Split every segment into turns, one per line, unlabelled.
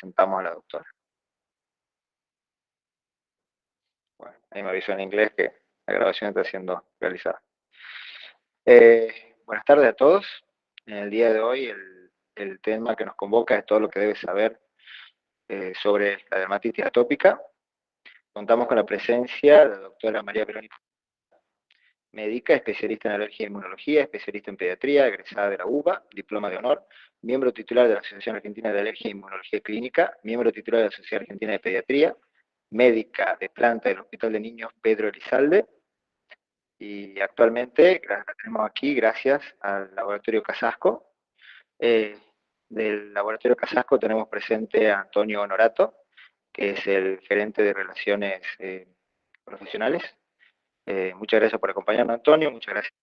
presentamos a la doctora. Bueno, ahí me avisó en inglés que la grabación está siendo realizada. Buenas tardes a todos. En el día de hoy el tema que nos convoca es todo lo que debes saber sobre la dermatitis atópica. Contamos con la presencia de la doctora María Verónica, médica, especialista en alergia e inmunología, especialista en pediatría, egresada de la UBA, diploma de honor, miembro titular de la Asociación Argentina de Alergia e Inmunología Clínica, miembro titular de la Sociedad Argentina de Pediatría, médica de planta del Hospital de Niños Pedro Elizalde, y actualmente la tenemos aquí gracias al Laboratorio Casasco. Del Laboratorio Casasco tenemos presente a Antonio Honorato, que es el gerente de Relaciones Profesionales. Muchas gracias por acompañarnos, Antonio, muchas gracias.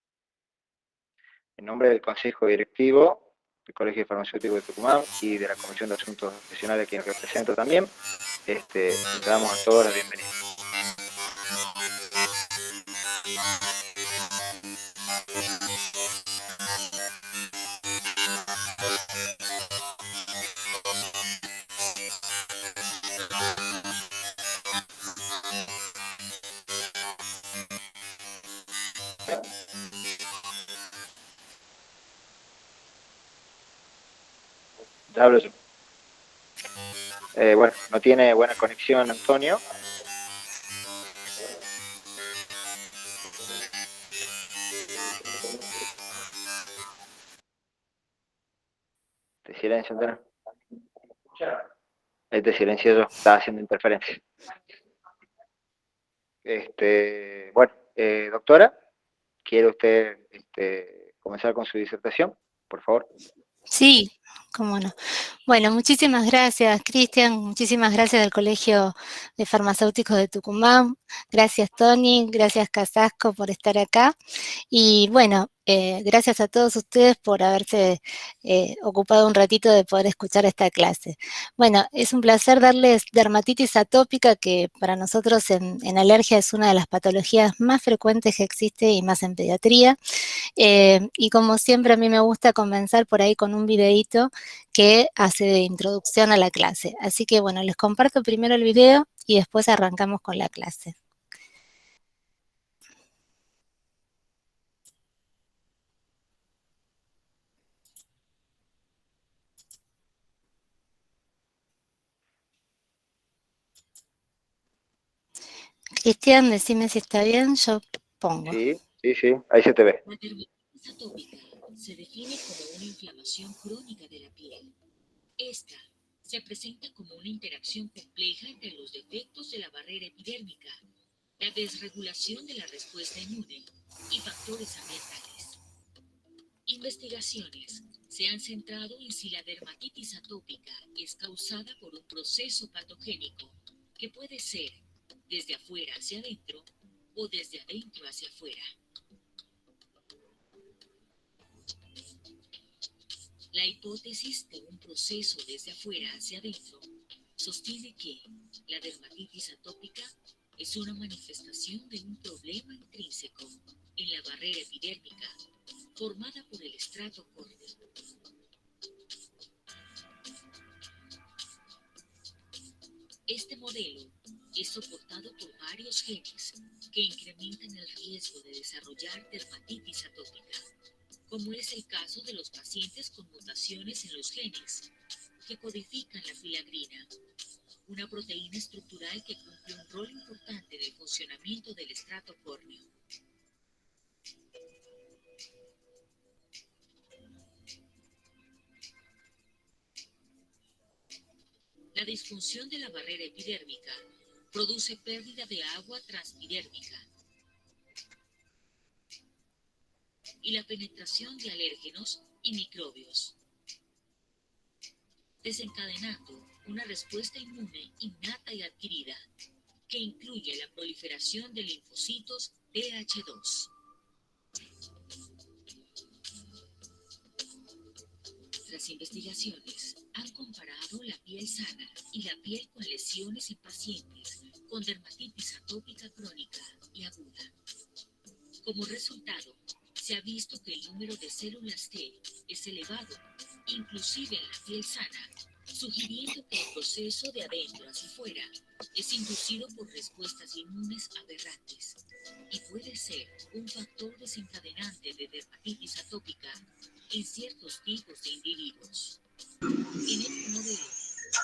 En nombre del Consejo Directivo del Colegio Farmacéutico de Tucumán y de la Comisión de Asuntos Profesionales, a quien represento también, le damos a todos la bienvenida. Ya hablo yo. Bueno, no tiene buena conexión, Antonio. Te silencio, Antonio. Te silencio yo, estaba haciendo interferencia. Bueno, doctora, ¿quiere usted comenzar con su disertación, por favor?
Sí, cómo no. Bueno, muchísimas gracias, Cristian, muchísimas gracias al Colegio de Farmacéuticos de Tucumán, gracias Tony, gracias Casasco por estar acá y bueno, gracias a todos ustedes por haberse ocupado un ratito de poder escuchar esta clase. Bueno, es un placer darles dermatitis atópica, que para nosotros en alergia es una de las patologías más frecuentes que existe y más en pediatría. Y como siempre a mí me gusta comenzar por ahí con un videíto que hace de introducción a la clase. Así que bueno, les comparto primero el video y después arrancamos con la clase. Cristian, decime si está bien, yo pongo.
Sí, ahí se te ve.
La dermatitis atópica se define como una inflamación crónica de la piel. Esta se presenta como una interacción compleja entre los defectos de la barrera epidérmica, la desregulación de la respuesta inmune y factores ambientales. Investigaciones se han centrado en si la dermatitis atópica es causada por un proceso patogénico que puede ser desde afuera hacia adentro o desde adentro hacia afuera. La hipótesis de un proceso desde afuera hacia adentro sostiene que la dermatitis atópica es una manifestación de un problema intrínseco en la barrera epidérmica formada por el estrato córneo. Este modelo es soportado por varios genes que incrementan el riesgo de desarrollar dermatitis atópica, como es el caso de los pacientes con mutaciones en los genes que codifican la filagrina, una proteína estructural que cumple un rol importante en el funcionamiento del estrato córneo. La disfunción de la barrera epidérmica produce pérdida de agua transepidérmica y la penetración de alérgenos y microbios, desencadenando una respuesta inmune innata y adquirida que incluye la proliferación de linfocitos TH2. Las investigaciones han comparado la piel sana y la piel con lesiones en pacientes con dermatitis atópica crónica y aguda. Como resultado, se ha visto que el número de células T es elevado, inclusive en la piel sana, sugiriendo que el proceso de adentro hacia afuera es inducido por respuestas inmunes aberrantes y puede ser un factor desencadenante de dermatitis atópica en ciertos tipos de individuos. En este modelo,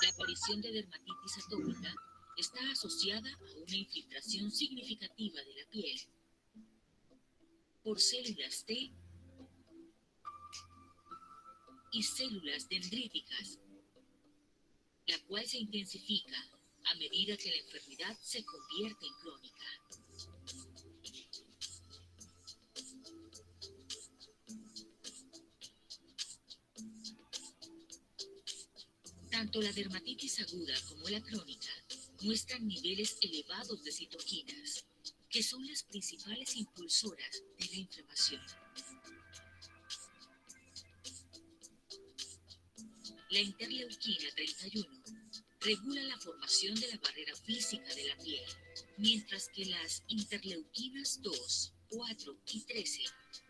la aparición de dermatitis atópica está asociada a una infiltración significativa de la piel por células T y células dendríticas, la cual se intensifica a medida que la enfermedad se convierte en crónica. Tanto la dermatitis aguda como la crónica muestran niveles elevados de citoquinas, que son las principales impulsoras de la inflamación. La interleuquina 31 regula la formación de la barrera física de la piel, mientras que las interleuquinas 2, 4 y 13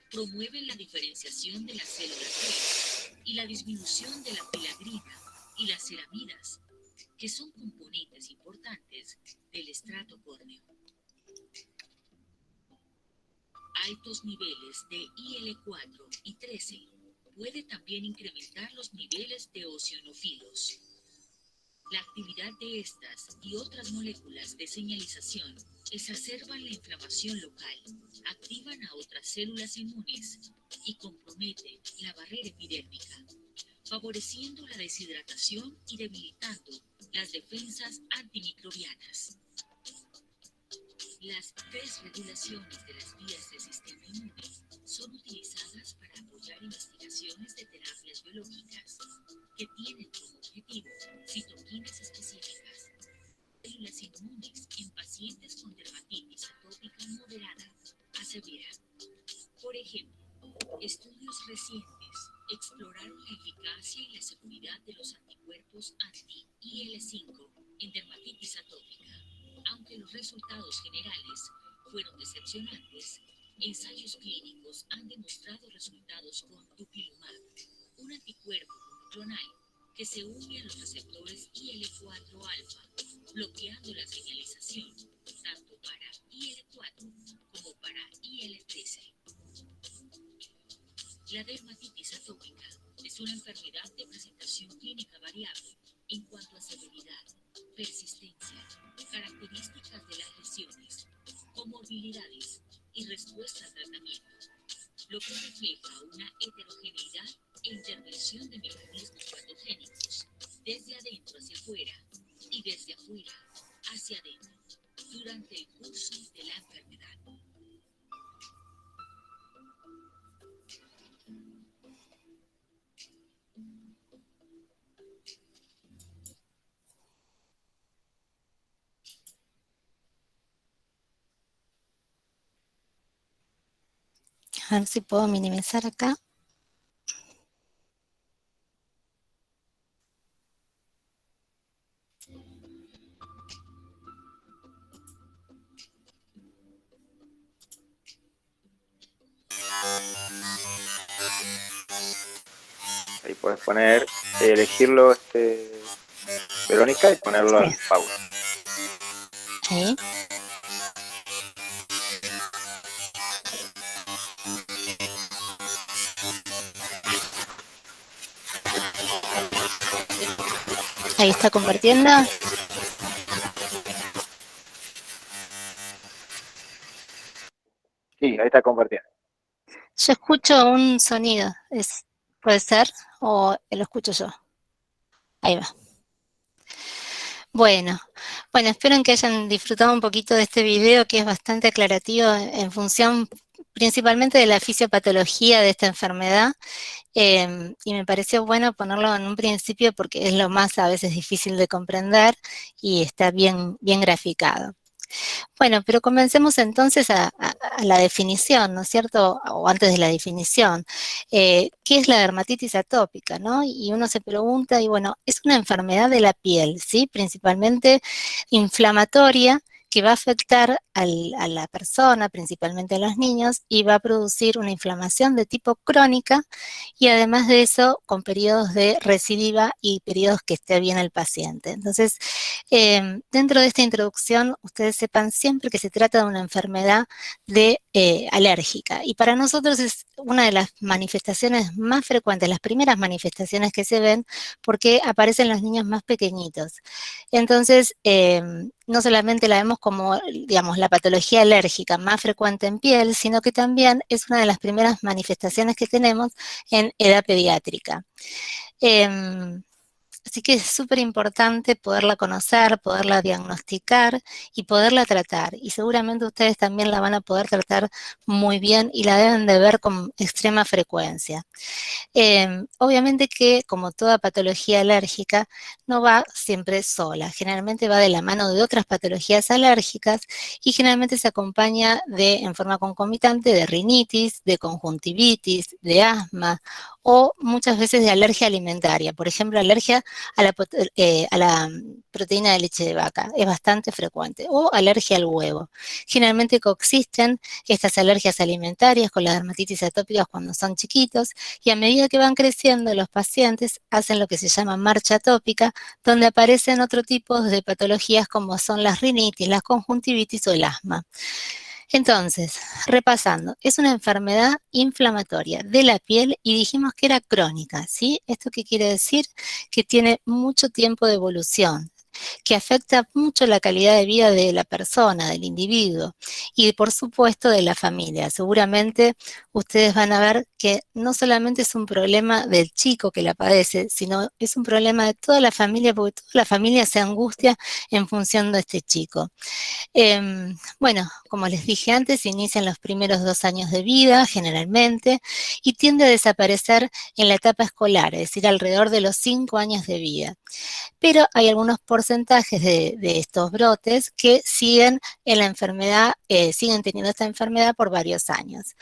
promueven la diferenciación de las células T y la disminución de la filagrina y las ceramidas, que son componentes importantes del estrato córneo. Altos niveles de IL-4 y 13 puede también incrementar los niveles de eosinofilos. La actividad de estas y otras moléculas de señalización exacerban la inflamación local, activan a otras células inmunes y comprometen la barrera epidérmica, favoreciendo la deshidratación y debilitando las defensas antimicrobianas. Las desregulaciones de las vías del sistema inmune son utilizadas para apoyar investigaciones de terapias biológicas que tienen como objetivo citoquinas específicas, células inmunes en pacientes con dermatitis atópica moderada a severa. Por ejemplo, estudios recientes exploraron la eficacia y la seguridad de los anticuerpos anti-IL-5 en dermatitis atópica. Aunque los resultados generales fueron decepcionantes, ensayos clínicos han demostrado resultados con dupilumab, un anticuerpo monoclonal que se une a los receptores IL-4 alfa, bloqueando la señalización tanto para IL-4 como para IL-13. La dermatitis atópica es una enfermedad de presentación clínica variable en cuanto a severidad, persistencia, características de las lesiones, comorbilidades y respuesta al tratamiento, lo que refleja una heterogeneidad e intervención de mecanismos patogénicos desde adentro hacia afuera y desde afuera hacia adentro durante el curso de la enfermedad.
A ver si puedo minimizar acá.
Ahí puedes poner, elegirlo, Verónica, y ponerlo al power.
Ahí. Ahí está compartiendo.
Sí, ahí está compartiendo.
Yo escucho un sonido, ¿puede ser? ¿O lo escucho yo? Ahí va. Bueno, espero que hayan disfrutado un poquito de este video que es bastante aclarativo en función principalmente de la fisiopatología de esta enfermedad. Y me pareció bueno ponerlo en un principio porque es lo más a veces difícil de comprender y está bien graficado. Bueno, pero comencemos entonces a la definición, ¿no es cierto? O antes de la definición, ¿qué es la dermatitis atópica, no? Y uno se pregunta, y bueno, es una enfermedad de la piel, ¿sí? Principalmente inflamatoria, que va a afectar a la persona, principalmente a los niños, y va a producir una inflamación de tipo crónica, y además de eso, con periodos de recidiva y periodos que esté bien el paciente. Entonces, dentro de esta introducción, ustedes sepan siempre que se trata de una enfermedad alérgica, y para nosotros es una de las manifestaciones más frecuentes, las primeras manifestaciones que se ven, porque aparecen los niños más pequeñitos. Entonces, no solamente la vemos como, digamos, la patología alérgica más frecuente en piel, sino que también es una de las primeras manifestaciones que tenemos en edad pediátrica. Así que es súper importante poderla conocer, poderla diagnosticar y poderla tratar. Y seguramente ustedes también la van a poder tratar muy bien y la deben de ver con extrema frecuencia. Obviamente que, como toda patología alérgica, no va siempre sola. Generalmente va de la mano de otras patologías alérgicas y generalmente se acompaña en forma concomitante de rinitis, de conjuntivitis, de asma o muchas veces de alergia alimentaria. Por ejemplo, alergia a la proteína de leche de vaca. Es bastante frecuente. O alergia al huevo. Generalmente coexisten estas alergias alimentarias con las dermatitis atópicas cuando son chiquitos, y a medida que van creciendo los pacientes hacen lo que se llama marcha atópica, donde aparecen otro tipo de patologías como son las rinitis, las conjuntivitis o el asma. Entonces, repasando, es una enfermedad inflamatoria de la piel y dijimos que era crónica, ¿sí? ¿Esto qué quiere decir? Que tiene mucho tiempo de evolución, que afecta mucho la calidad de vida de la persona, del individuo y por supuesto de la familia. Seguramente ustedes van a ver que no solamente es un problema del chico que la padece, sino es un problema de toda la familia, porque toda la familia se angustia en función de este chico. Bueno, como les dije antes, inicia en los primeros 2 años de vida generalmente y tiende a desaparecer en la etapa escolar, es decir, alrededor de los 5 años de vida. Pero hay algunos porcentajes de estos brotes que siguen en la enfermedad, siguen teniendo esta enfermedad por varios años.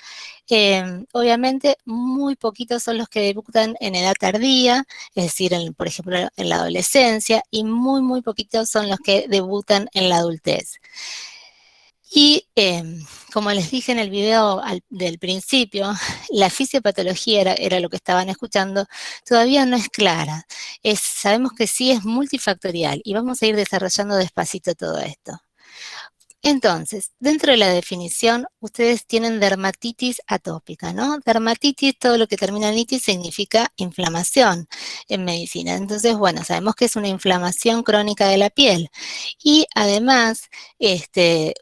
Obviamente, muy poquitos son los que debutan en edad tardía, es decir, por ejemplo, en la adolescencia, y muy, muy poquitos son los que debutan en la adultez. Y como les dije en el video del principio, la fisiopatología era lo que estaban escuchando, todavía no es clara. Sabemos que sí es multifactorial y vamos a ir desarrollando despacito todo esto. Entonces, dentro de la definición, ustedes tienen dermatitis atópica, ¿no? Dermatitis, todo lo que termina en itis significa inflamación en medicina. Entonces, bueno, sabemos que es una inflamación crónica de la piel. Y además,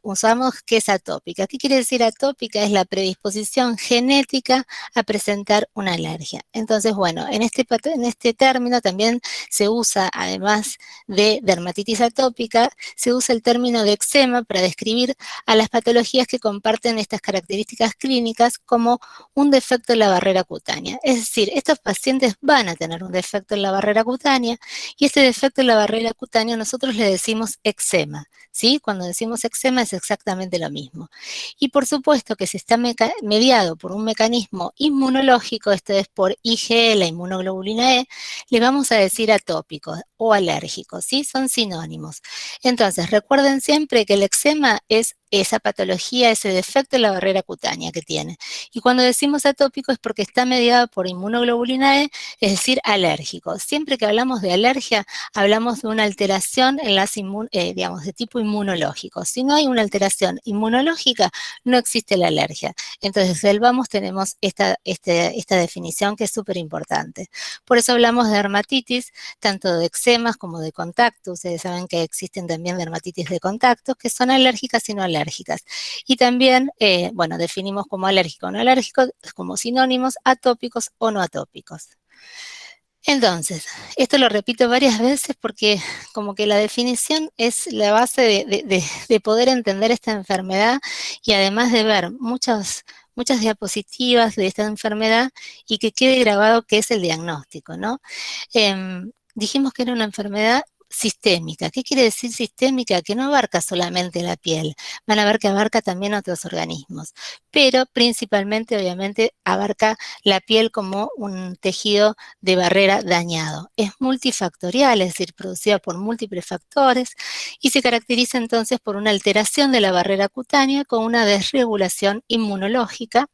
usamos que es atópica. ¿Qué quiere decir atópica? Es la predisposición genética a presentar una alergia. Entonces, bueno, en este término también se usa, además de dermatitis atópica, se usa el término de eczema para describir a las patologías que comparten estas características clínicas como un defecto en la barrera cutánea. Es decir, estos pacientes van a tener un defecto en la barrera cutánea y este defecto en la barrera cutánea nosotros le decimos eczema, ¿sí? Cuando decimos eczema es exactamente lo mismo. Y por supuesto que si está mediado por un mecanismo inmunológico, esto es por IgE, la inmunoglobulina E, le vamos a decir atópico o alérgico, ¿sí? Son sinónimos. Entonces, recuerden siempre que el eczema es esa patología, ese defecto en la barrera cutánea que tiene. Y cuando decimos atópico es porque está mediado por inmunoglobulina E, es decir, alérgico. Siempre que hablamos de alergia, hablamos de una alteración en digamos, de tipo inmunológico. Si no hay una alteración inmunológica, no existe la alergia. Entonces, del vamos tenemos esta definición que es súper importante. Por eso hablamos de dermatitis, tanto de eczemas como de contacto. Ustedes saben que existen también dermatitis de contacto, que son alérgicas y no alérgicas. Y también, bueno, definimos como alérgico o no alérgico como sinónimos atópicos o no atópicos. Entonces, esto lo repito varias veces porque como que la definición es la base de poder entender esta enfermedad y además de ver muchas diapositivas de esta enfermedad y que quede grabado qué es el diagnóstico, ¿no? Dijimos que era una enfermedad sistémica. ¿Qué quiere decir sistémica? Que no abarca solamente la piel, van a ver que abarca también otros organismos, pero principalmente, obviamente, abarca la piel como un tejido de barrera dañado. Es multifactorial, es decir, producida por múltiples factores y se caracteriza entonces por una alteración de la barrera cutánea con una desregulación inmunológica,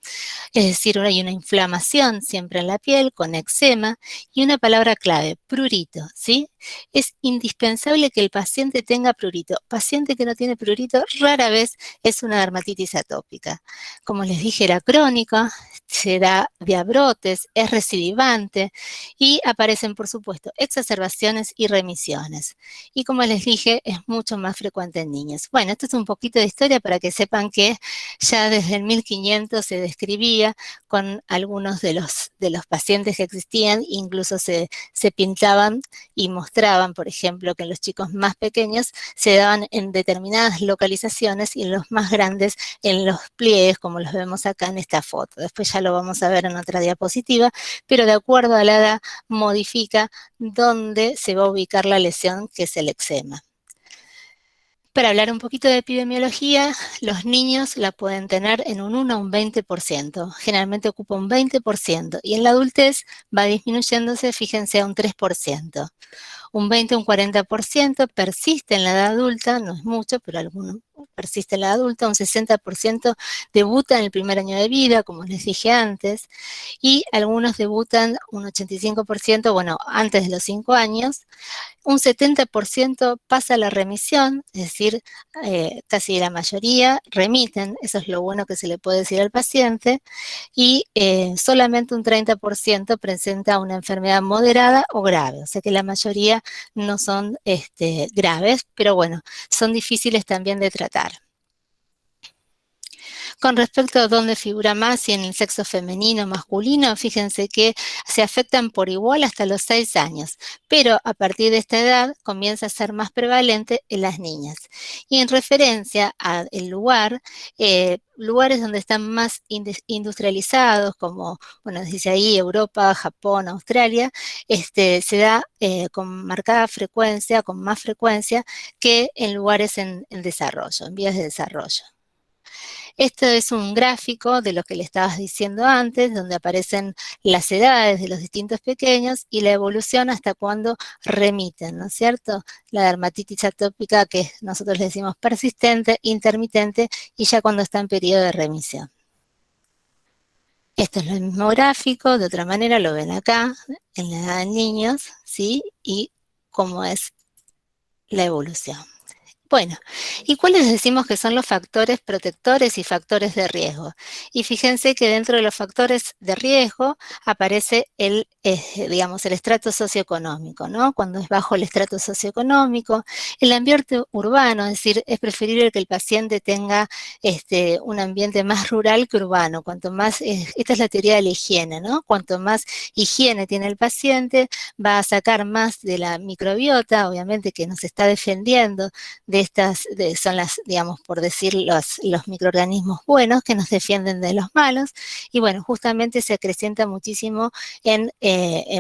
es decir, hay una inflamación siempre en la piel con eczema y una palabra clave, prurito, ¿sí? Es indispensable que el paciente tenga prurito. Paciente que no tiene prurito rara vez es una dermatitis atópica. Como les dije, era crónica, se da de a brotes, es recidivante y aparecen, por supuesto, exacerbaciones y remisiones. Y como les dije, es mucho más frecuente en niños. Bueno, esto es un poquito de historia para que sepan que ya desde el 1500 se describía con algunos de los pacientes que existían, incluso se pintaban y mostraban, por ejemplo, que en los chicos más pequeños se daban en determinadas localizaciones y en los más grandes en los pliegues, como los vemos acá en esta foto. Después ya lo vamos a ver en otra diapositiva, pero de acuerdo a la edad modifica dónde se va a ubicar la lesión, que es el eczema. Para hablar un poquito de epidemiología, los niños la pueden tener en un 1 a un 20%, generalmente ocupa un 20%, y en la adultez va disminuyéndose, fíjense, a un 3%. Un 20 o un 40% persiste en la edad adulta, no es mucho, pero alguno persiste en la edad adulta, un 60% debuta en el primer año de vida, como les dije antes, y algunos debutan un 85%, bueno, antes de los 5 años, un 70% pasa a la remisión, es decir, casi la mayoría remiten, eso es lo bueno que se le puede decir al paciente, y solamente un 30% presenta una enfermedad moderada o grave, o sea que la mayoría no son graves, pero bueno, son difíciles también de tratar. Con respecto a dónde figura más, si en el sexo femenino o masculino, fíjense que se afectan por igual hasta los 6 años, pero a partir de esta edad comienza a ser más prevalente en las niñas. Y en referencia al lugar, lugares donde están más industrializados, como, bueno, dice ahí, Europa, Japón, Australia, se da con marcada frecuencia, con más frecuencia que en lugares en desarrollo, en vías de desarrollo. Esto es un gráfico de lo que le estabas diciendo antes, donde aparecen las edades de los distintos pequeños y la evolución hasta cuando remiten, ¿no es cierto? La dermatitis atópica, que nosotros le decimos persistente, intermitente, y ya cuando está en periodo de remisión. Esto es el mismo gráfico, de otra manera lo ven acá, en la edad de niños, ¿sí? Y cómo es la evolución. Bueno, ¿y cuáles decimos que son los factores protectores y factores de riesgo? Y fíjense que dentro de los factores de riesgo aparece el estrato socioeconómico, ¿no? Cuando es bajo el estrato socioeconómico, el ambiente urbano, es decir, es preferible que el paciente tenga un ambiente más rural que urbano. Cuanto más, esta es la teoría de la higiene, ¿no? Cuanto más higiene tiene el paciente, va a sacar más de la microbiota, obviamente que nos está defendiendo de estas, son las, digamos, por decir, los microorganismos buenos que nos defienden de los malos, y bueno, justamente se acrecienta muchísimo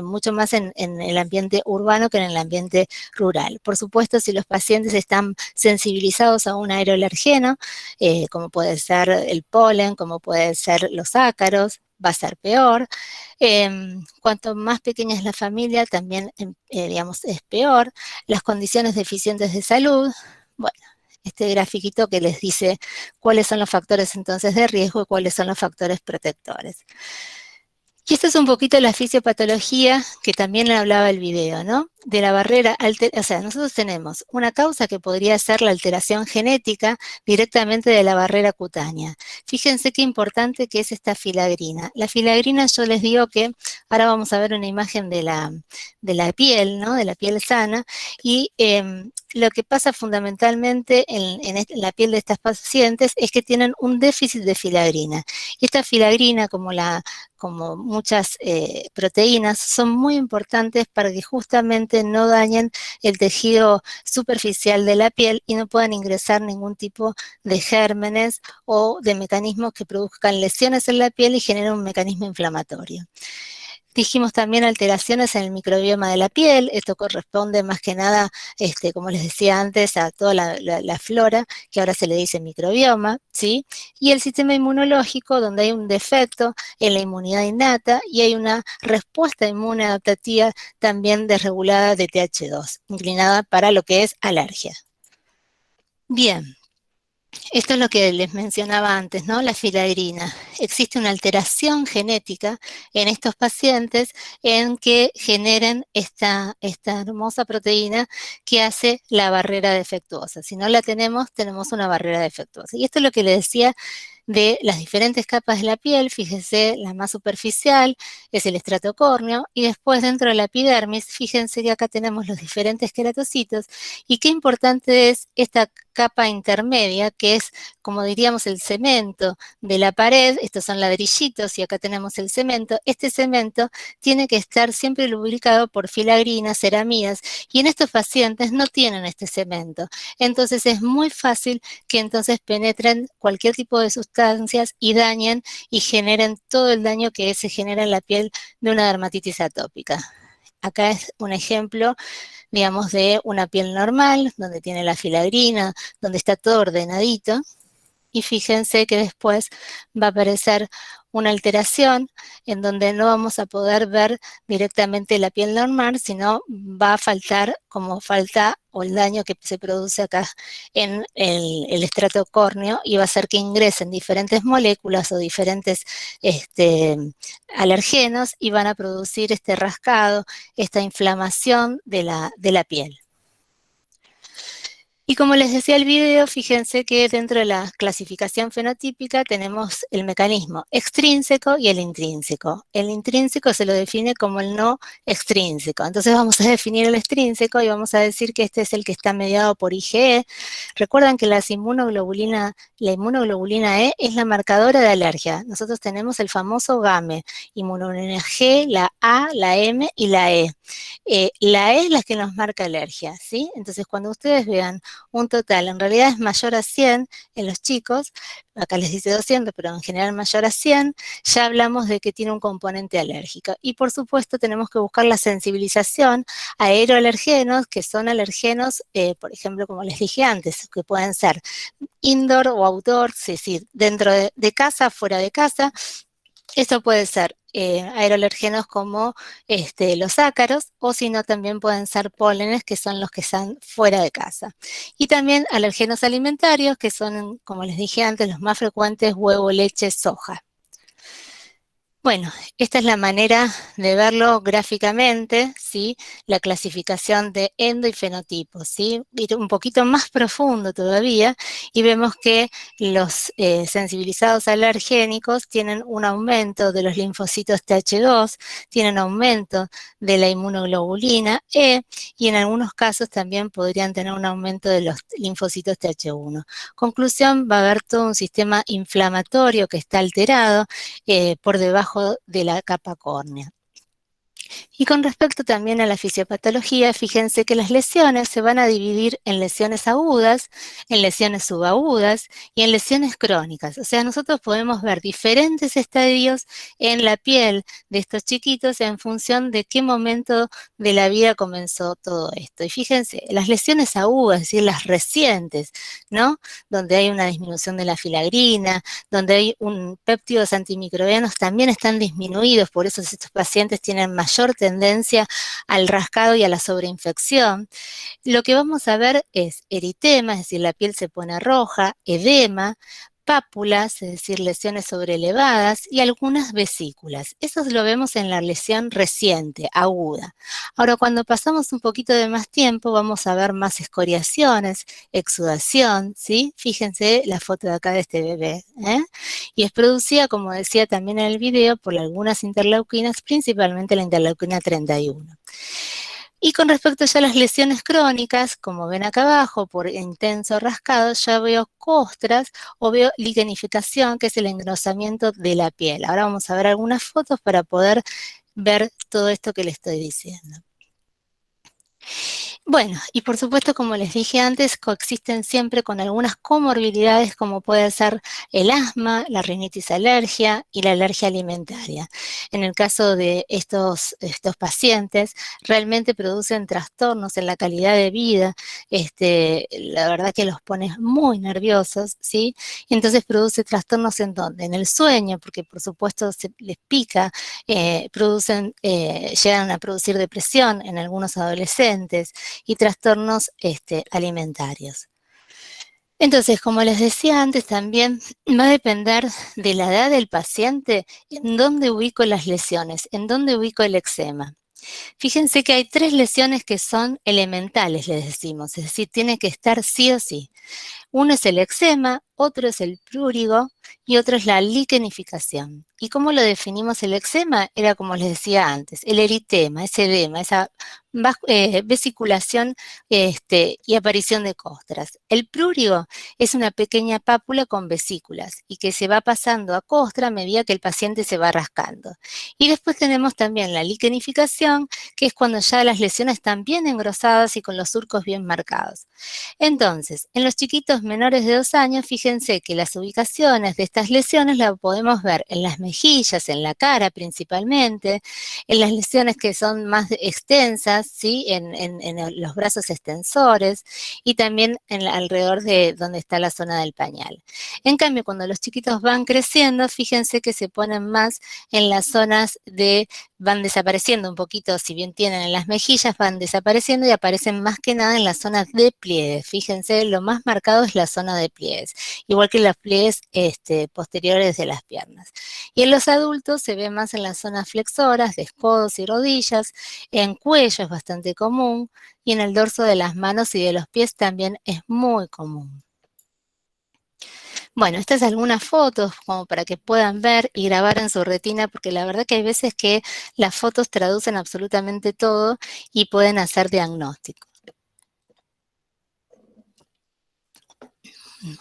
mucho más en el ambiente urbano que en el ambiente rural. Por supuesto, si los pacientes están sensibilizados a un aeroalergeno, como puede ser el polen, como puede ser los ácaros, va a ser peor. Cuanto más pequeña es la familia, también, digamos, es peor. Las condiciones deficientes de salud, bueno, este grafiquito que les dice cuáles son los factores entonces de riesgo y cuáles son los factores protectores. Y esto es un poquito la fisiopatología que también hablaba el video, ¿no? De la barrera, o sea, nosotros tenemos una causa que podría ser la alteración genética directamente de la barrera cutánea. Fíjense qué importante que es esta filagrina. La filagrina, yo les digo que, ahora vamos a ver una imagen de la piel, ¿no? De la piel sana, y lo que pasa fundamentalmente en la piel de estas pacientes es que tienen un déficit de filagrina. Y esta filagrina, como muchas proteínas, son muy importantes para que justamente no dañen el tejido superficial de la piel y no puedan ingresar ningún tipo de gérmenes o de mecanismos que produzcan lesiones en la piel y generen un mecanismo inflamatorio. Dijimos también alteraciones en el microbioma de la piel. Esto corresponde más que nada, como les decía antes, a toda la flora, que ahora se le dice microbioma, ¿sí? Y el sistema inmunológico, donde hay un defecto en la inmunidad innata y hay una respuesta inmune adaptativa también desregulada de TH2, inclinada para lo que es alergia. Bien. Esto es lo que les mencionaba antes, ¿no? La filagrina. Existe una alteración genética en estos pacientes en que generen esta hermosa proteína que hace la barrera defectuosa. Si no la tenemos, tenemos una barrera defectuosa. Y esto es lo que les decía de las diferentes capas de la piel. Fíjense, la más superficial es el estrato córneo, y después dentro de la epidermis, fíjense que acá tenemos los diferentes queratocitos, y qué importante es esta capa intermedia, que es, como diríamos, el cemento de la pared. Estos son ladrillitos y acá tenemos el cemento. Este cemento tiene que estar siempre lubricado por filagrinas, ceramidas, y en estos pacientes no tienen este cemento. Entonces es muy fácil que entonces penetren cualquier tipo de sustancias y dañen y generen todo el daño que se genera en la piel de una dermatitis atópica. Acá es un ejemplo, digamos, de una piel normal, donde tiene la filagrina, donde está todo ordenadito, y fíjense que después va a aparecer una alteración en donde no vamos a poder ver directamente la piel normal, sino va a faltar como falta o el daño que se produce acá en el estrato córneo, y va a hacer que ingresen diferentes moléculas o diferentes alergenos y van a producir este rascado, esta inflamación de la piel. Y como les decía el video, fíjense que dentro de la clasificación fenotípica tenemos el mecanismo extrínseco y el intrínseco. El intrínseco se lo define como el no extrínseco. Entonces vamos a definir el extrínseco y vamos a decir que este es el que está mediado por IgE. Recuerdan que la inmunoglobulina E es la marcadora de alergia. Nosotros tenemos el famoso GAME, inmunoglobulina G, la A, la M y la E. La E es la que nos marca alergia, ¿sí? Entonces cuando ustedes vean un total, en realidad es mayor a 100 en los chicos, acá les dice 200, pero en general mayor a 100, ya hablamos de que tiene un componente alérgico. Y por supuesto tenemos que buscar la sensibilización a aeroalergenos, que son alergenos, por ejemplo, como les dije antes, que pueden ser indoor o outdoor, es decir, dentro de casa, fuera de casa. Esto puede ser aeroalergenos como los ácaros, o si no también pueden ser pólenes, que son los que están fuera de casa. Y también alergenos alimentarios, que son, como les dije antes, los más frecuentes: huevo, leche, soja. Bueno, esta es la manera de verlo gráficamente, ¿sí? La clasificación de endo y fenotipo, ¿sí? Ir un poquito más profundo todavía, y vemos que los sensibilizados alergénicos tienen un aumento de los linfocitos TH2, tienen aumento de la inmunoglobulina E, y en algunos casos también podrían tener un aumento de los linfocitos TH1. Conclusión, va a haber todo un sistema inflamatorio que está alterado por debajo de la capa córnea. Y con respecto también a la fisiopatología, fíjense que las lesiones se van a dividir en lesiones agudas, en lesiones subagudas y en lesiones crónicas. O sea, nosotros podemos ver diferentes estadios en la piel de estos chiquitos en función de qué momento de la vida comenzó todo esto. Y fíjense, las lesiones agudas, es decir, las recientes, ¿no? Donde hay una disminución de la filagrina, donde hay péptidos antimicrobianos, también están disminuidos, por eso estos pacientes tienen mayor tendencia al rascado y a la sobreinfección. Lo que vamos a ver es eritema, es decir, la piel se pone roja, edema, pápulas, es decir, lesiones sobrelevadas, y algunas vesículas. Eso lo vemos en la lesión reciente, aguda. Ahora, cuando pasamos un poquito de más tiempo, vamos a ver más escoriaciones, exudación, ¿sí? Fíjense la foto de acá de este bebé, ¿eh? Y es producida, como decía también en el video, por algunas interleuquinas, principalmente la interleuquina 31. Y con respecto ya a las lesiones crónicas, como ven acá abajo, por intenso rascado, ya veo costras o veo lignificación, que es el engrosamiento de la piel. Ahora vamos a ver algunas fotos para poder ver todo esto que les estoy diciendo. Bueno, y por supuesto, como les dije antes, coexisten siempre con algunas comorbilidades como puede ser el asma, la rinitis alergia y la alergia alimentaria. En el caso de estos pacientes, realmente producen trastornos en la calidad de vida, la verdad que los pone muy nerviosos, ¿sí? Y entonces produce trastornos ¿en dónde? En el sueño, porque por supuesto se les pica, llegan a producir depresión en algunos adolescentes, y trastornos alimentarios. Entonces, como les decía antes, también va a depender de la edad del paciente en dónde ubico las lesiones, en dónde ubico el eczema. Fíjense que hay 3 lesiones que son elementales, les decimos, es decir, tiene que estar sí o sí. Uno es el eczema, otro es el prurigo y otro es la liquenificación. ¿Y cómo lo definimos el eczema? Era como les decía antes, el eritema, ese edema, esa vesiculación y aparición de costras. El prurigo es una pequeña pápula con vesículas y que se va pasando a costra a medida que el paciente se va rascando. Y después tenemos también la liquenificación, que es cuando ya las lesiones están bien engrosadas y con los surcos bien marcados. Entonces, en los chiquitos menores de 2 años, fíjense que las ubicaciones de estas lesiones las podemos ver en las mejillas, en la cara principalmente, en las lesiones que son más extensas, ¿sí? en los brazos extensores y también alrededor de donde está la zona del pañal. En cambio, cuando los chiquitos van creciendo, fíjense que se ponen más en las zonas van desapareciendo un poquito, si bien tienen en las mejillas, van desapareciendo y aparecen más que nada en las zonas de pliegues. Fíjense, lo más marcado es la zona de pliegues, igual que los pliegues posteriores de las piernas. Y en los adultos se ve más en las zonas flexoras, de codos y rodillas, en cuello es bastante común, y en el dorso de las manos y de los pies también es muy común. Bueno, estas algunas fotos como para que puedan ver y grabar en su retina, porque la verdad que hay veces que las fotos traducen absolutamente todo y pueden hacer diagnóstico. Bueno.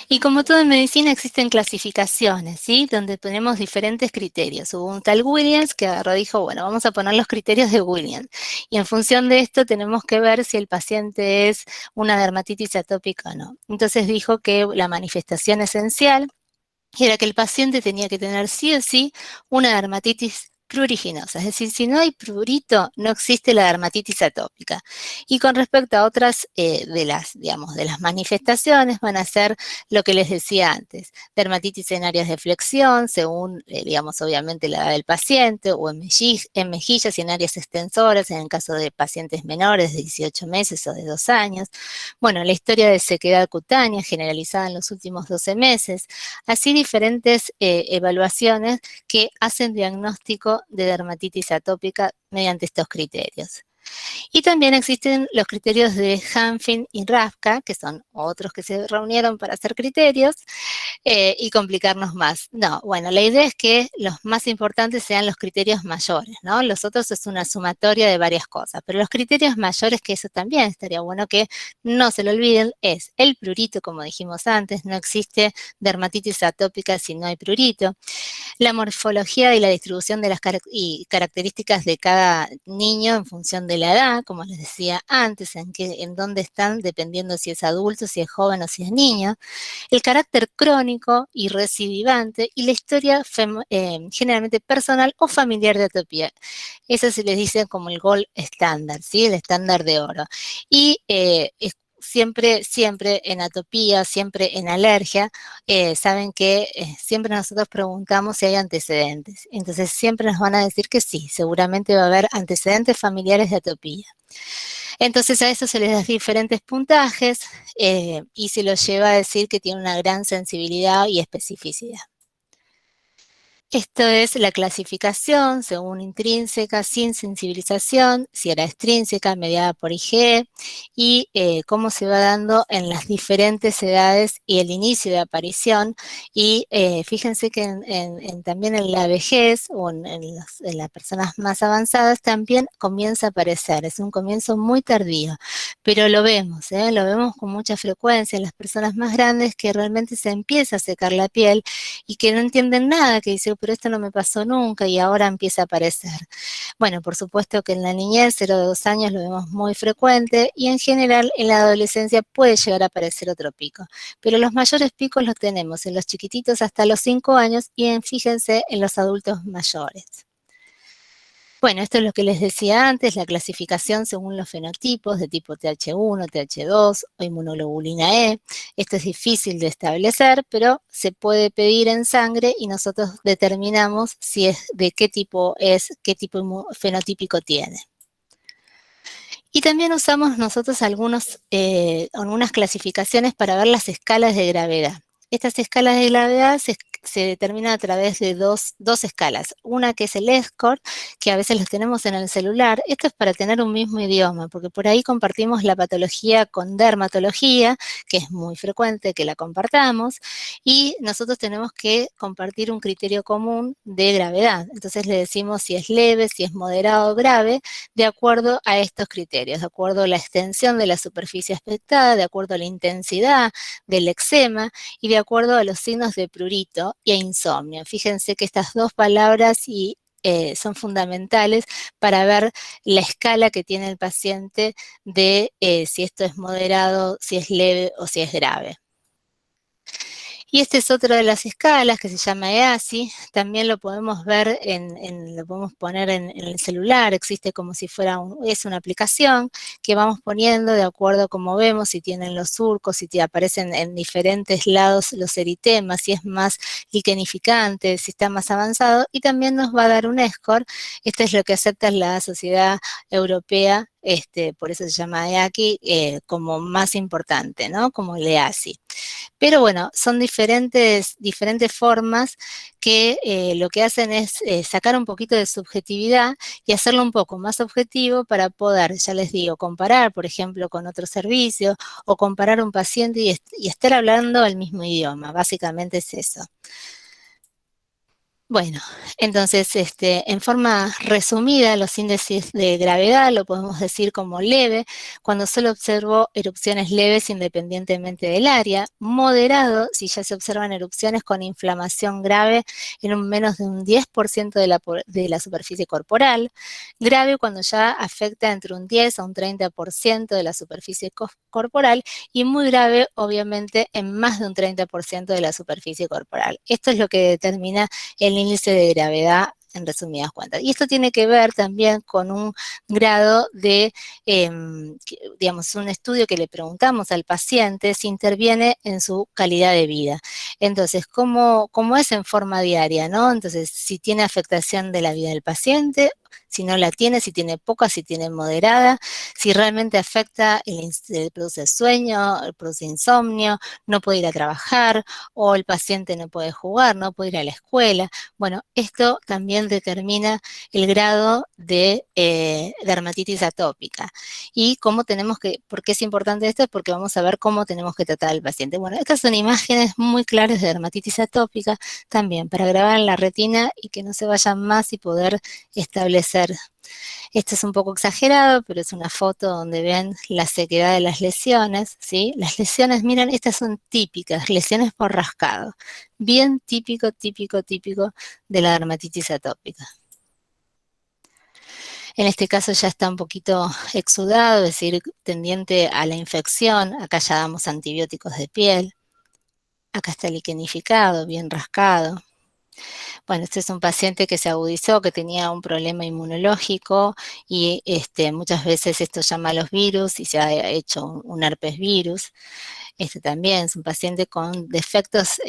Y como todo en medicina existen clasificaciones, ¿sí? Donde tenemos diferentes criterios. Hubo un tal Williams que agarró y dijo, bueno, vamos a poner los criterios de Williams. Y en función de esto tenemos que ver si el paciente es una dermatitis atópica o no. Entonces dijo que la manifestación esencial era que el paciente tenía que tener sí o sí una dermatitis pruriginosa, es decir, si no hay prurito, no existe la dermatitis atópica. Y con respecto a otras de las manifestaciones, van a ser lo que les decía antes, dermatitis en áreas de flexión, según, obviamente la edad del paciente, o en mejillas y en áreas extensoras, en el caso de pacientes menores de 18 meses o de 2 años. Bueno, la historia de sequedad cutánea generalizada en los últimos 12 meses, así diferentes evaluaciones que hacen diagnóstico de dermatitis atópica mediante estos criterios. Y también existen los criterios de Hanfin y Rafka, que son otros que se reunieron para hacer criterios y complicarnos más. No, bueno, la idea es que los más importantes sean los criterios mayores, ¿no? Los otros es una sumatoria de varias cosas, pero los criterios mayores, que eso también estaría bueno que no se lo olviden, es el prurito, como dijimos antes, no existe dermatitis atópica si no hay prurito. La morfología y la distribución de las características de cada niño en función de la edad, como les decía antes, en dónde están, dependiendo si es adulto, si es joven o si es niño. El carácter crónico y recidivante y la historia generalmente personal o familiar de atopía. Eso se les dice como el gold estándar, ¿sí? El estándar de oro. Y siempre en atopía, siempre en alergia, saben que siempre nosotros preguntamos si hay antecedentes. Entonces siempre nos van a decir que sí, seguramente va a haber antecedentes familiares de atopía. Entonces a eso se les da diferentes puntajes y se los lleva a decir que tiene una gran sensibilidad y especificidad. Esto es la clasificación según intrínseca, sin sensibilización, si era extrínseca, mediada por IgE, y cómo se va dando en las diferentes edades y el inicio de aparición. Y fíjense que también en la vejez o en las personas más avanzadas también comienza a aparecer, es un comienzo muy tardío, pero lo vemos con mucha frecuencia en las personas más grandes que realmente se empieza a secar la piel y que no entienden nada, que dicen, pero esto no me pasó nunca y ahora empieza a aparecer. Bueno, por supuesto que en la niñez, 0 a 2 años, lo vemos muy frecuente y en general en la adolescencia puede llegar a aparecer otro pico. Pero los mayores picos los tenemos en los chiquititos hasta los 5 años y fíjense en los adultos mayores. Bueno, esto es lo que les decía antes, la clasificación según los fenotipos de tipo TH1, TH2 o inmunoglobulina E. Esto es difícil de establecer, pero se puede pedir en sangre y nosotros determinamos si es de qué tipo es, qué tipo fenotípico tiene. Y también usamos nosotros algunas clasificaciones para ver las escalas de gravedad. Estas escalas de gravedad se determinan a través de dos escalas. Una que es el score, que a veces los tenemos en el celular. Esto es para tener un mismo idioma, porque por ahí compartimos la patología con dermatología, que es muy frecuente que la compartamos, y nosotros tenemos que compartir un criterio común de gravedad. Entonces le decimos si es leve, si es moderado o grave, de acuerdo a estos criterios, de acuerdo a la extensión de la superficie afectada, de acuerdo a la intensidad del eczema y de acuerdo a los signos de prurito y a insomnio. Fíjense que estas dos palabras son fundamentales para ver la escala que tiene el paciente de si esto es moderado, si es leve o si es grave. Y esta es otra de las escalas que se llama EASI, también lo podemos ver, lo podemos poner en el celular, existe como si fuera es una aplicación que vamos poniendo de acuerdo a cómo vemos, si tienen los surcos, si te aparecen en diferentes lados los eritemas, si es más liquenificante, si está más avanzado, y también nos va a dar un score. Esto es lo que acepta la Sociedad Europea, por eso se llama EASI, como más importante, ¿no? Como el EASI. Pero bueno, son diferentes formas que lo que hacen es sacar un poquito de subjetividad y hacerlo un poco más objetivo para poder, ya les digo, comparar, por ejemplo, con otro servicio o comparar un paciente y estar hablando el mismo idioma. Básicamente es eso. Bueno, entonces, en forma resumida, los índices de gravedad lo podemos decir como leve, cuando solo observo erupciones leves independientemente del área, moderado, si ya se observan erupciones con inflamación grave en menos de un 10% de la superficie corporal, grave cuando ya afecta entre un 10 a un 30% de la superficie corporal y muy grave, obviamente, en más de un 30% de la superficie corporal. Esto es lo que determina el índice de gravedad en resumidas cuentas. Y esto tiene que ver también con un grado de, digamos, un estudio que le preguntamos al paciente si interviene en su calidad de vida. Entonces, ¿cómo es en forma diaria, no? Entonces, si tiene afectación de la vida del paciente, si no la tiene, si tiene poca, si tiene moderada, si realmente afecta, produce sueño, produce insomnio, no puede ir a trabajar, o el paciente no puede jugar, no puede ir a la escuela. Bueno, esto también determina el grado de dermatitis atópica. Y cómo tenemos que, ¿por qué es importante esto? Porque vamos a ver cómo tenemos que tratar al paciente. Bueno, estas son imágenes muy claras de dermatitis atópica, también para grabar en la retina y que no se vayan más y poder establecer. Esto es un poco exagerado, pero es una foto donde ven la sequedad de las lesiones, ¿sí? Las lesiones, miren, estas son típicas, lesiones por rascado. Bien típico de la dermatitis atópica. En este caso ya está un poquito exudado, es decir, tendiente a la infección. Acá ya damos antibióticos de piel. Acá está liquenificado, bien rascado. Bueno, este es un paciente que se agudizó, que tenía un problema inmunológico y muchas veces esto llama a los virus y se ha hecho un herpes virus. Este también es un paciente con defectos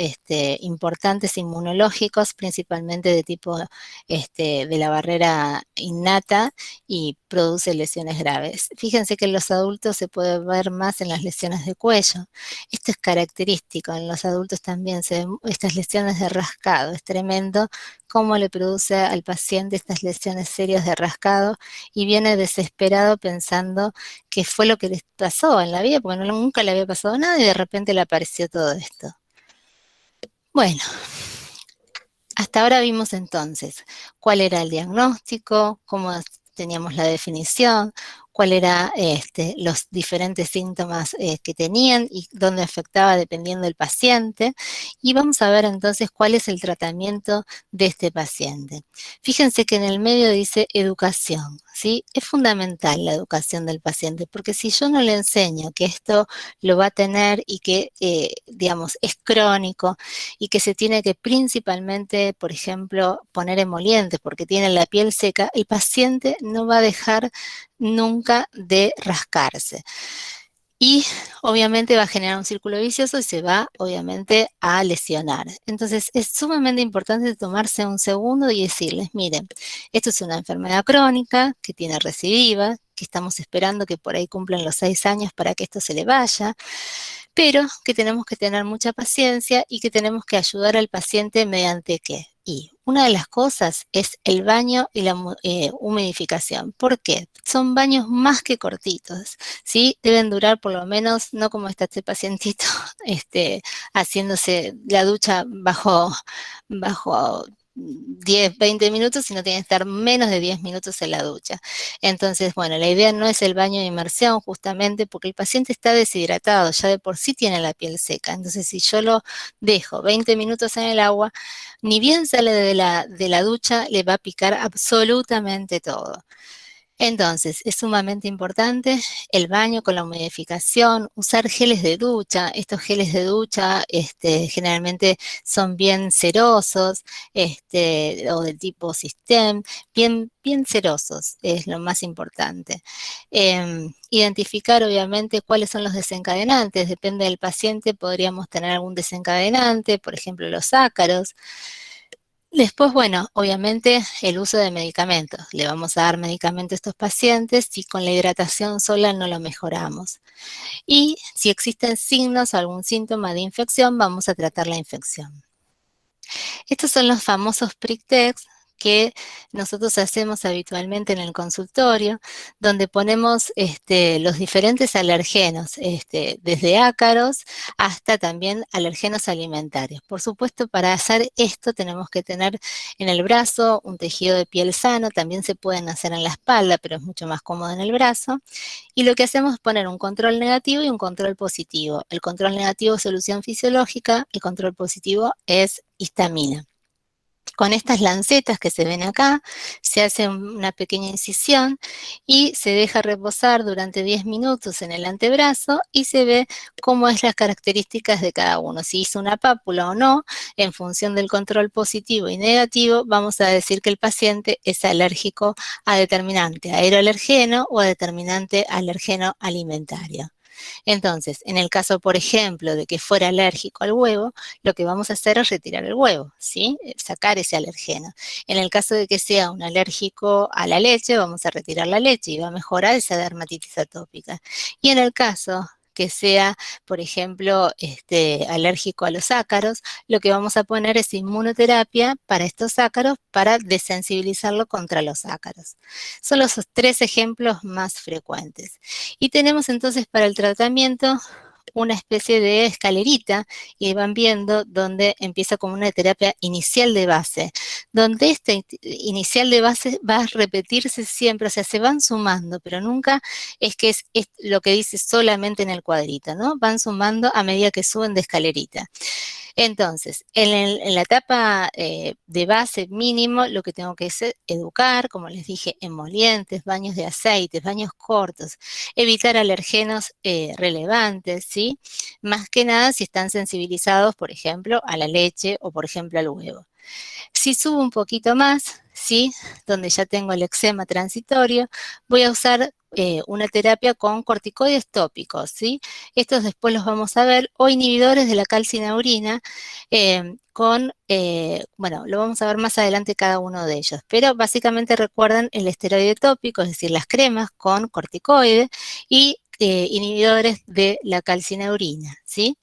importantes inmunológicos, principalmente de tipo de la barrera innata y produce lesiones graves. Fíjense que en los adultos se puede ver más en las lesiones de cuello. Esto es característico, en los adultos también se ven estas lesiones de rascado. Es tremendo cómo le produce al paciente estas lesiones serias de rascado y viene desesperado pensando qué fue lo que les pasó en la vida, porque nunca le había pasado nada y de repente le apareció todo esto. Bueno, hasta ahora vimos entonces cuál era el diagnóstico, cómo teníamos la definición, cuál eran los diferentes síntomas que tenían y dónde afectaba dependiendo del paciente. Y vamos a ver entonces cuál es el tratamiento de este paciente. Fíjense que en el medio dice educación, ¿sí? Es fundamental la educación del paciente, porque si yo no le enseño que esto lo va a tener y que, digamos, es crónico y que se tiene que principalmente, por ejemplo, poner emolientes porque tiene la piel seca, el paciente no va a dejar nunca de rascarse. Y obviamente va a generar un círculo vicioso y se va obviamente a lesionar. Entonces es sumamente importante tomarse un segundo y decirles, miren, esto es una enfermedad crónica que tiene recidiva, que estamos esperando que por ahí cumplan los 6 años para que esto se le vaya, pero que tenemos que tener mucha paciencia y que tenemos que ayudar al paciente mediante ¿qué? Y una de las cosas es el baño y la humidificación. ¿Por qué? Son baños más que cortitos, ¿sí? Deben durar por lo menos, no como está este pacientito, haciéndose la ducha bajo 10, 20 minutos, sino tiene que estar menos de 10 minutos en la ducha. Entonces, bueno, la idea no es el baño de inmersión justamente porque el paciente está deshidratado, ya de por sí tiene la piel seca. Entonces, si yo lo dejo 20 minutos en el agua, ni bien sale de la ducha, le va a picar absolutamente todo. Entonces, es sumamente importante el baño con la humidificación, usar geles de ducha. Estos geles de ducha generalmente son bien cerosos o del tipo System, bien cerosos, es lo más importante. Identificar, obviamente, cuáles son los desencadenantes. Depende del paciente, podríamos tener algún desencadenante, por ejemplo, los ácaros. Después, bueno, obviamente el uso de medicamentos. Le vamos a dar medicamento a estos pacientes si con la hidratación sola no lo mejoramos. Y si existen signos o algún síntoma de infección, vamos a tratar la infección. Estos son los famosos prick-tests que nosotros hacemos habitualmente en el consultorio, donde ponemos los diferentes alergenos, desde ácaros hasta también alergenos alimentarios. Por supuesto, para hacer esto tenemos que tener en el brazo un tejido de piel sano, también se pueden hacer en la espalda, pero es mucho más cómodo en el brazo. Y lo que hacemos es poner un control negativo y un control positivo. El control negativo es solución fisiológica, el control positivo es histamina. Con estas lancetas que se ven acá, se hace una pequeña incisión y se deja reposar durante 10 minutos en el antebrazo y se ve cómo es las características de cada uno. Si hizo una pápula o no, en función del control positivo y negativo, vamos a decir que el paciente es alérgico a determinante aeroalergeno o a determinante alergeno alimentario. Entonces, en el caso, por ejemplo, de que fuera alérgico al huevo, lo que vamos a hacer es retirar el huevo, ¿sí? Sacar ese alergeno. En el caso de que sea un alérgico a la leche, vamos a retirar la leche y va a mejorar esa dermatitis atópica. Y en el caso que sea, por ejemplo, alérgico a los ácaros, lo que vamos a poner es inmunoterapia para estos ácaros para desensibilizarlo contra los ácaros. Son los 3 ejemplos más frecuentes. Y tenemos entonces para el tratamiento una especie de escalerita y van viendo donde empieza como una terapia inicial de base, donde esta inicial de base va a repetirse siempre, o sea, se van sumando, pero nunca es que es lo que dice solamente en el cuadrito, ¿no? Van sumando a medida que suben de escalerita. Entonces, en la etapa de base mínimo, lo que tengo que hacer es educar, como les dije, emolientes, baños de aceites, baños cortos, evitar alergenos relevantes, ¿sí? Más que nada si están sensibilizados, por ejemplo, a la leche o, por ejemplo, al huevo. Si subo un poquito más, ¿sí? Donde ya tengo el eczema transitorio, voy a usar una terapia con corticoides tópicos, ¿sí? Estos después los vamos a ver, o inhibidores de la calcineurin, bueno, lo vamos a ver más adelante cada uno de ellos, pero básicamente recuerden el esteroide tópico, es decir, las cremas con corticoides y inhibidores de la calcineurina, ¿sí?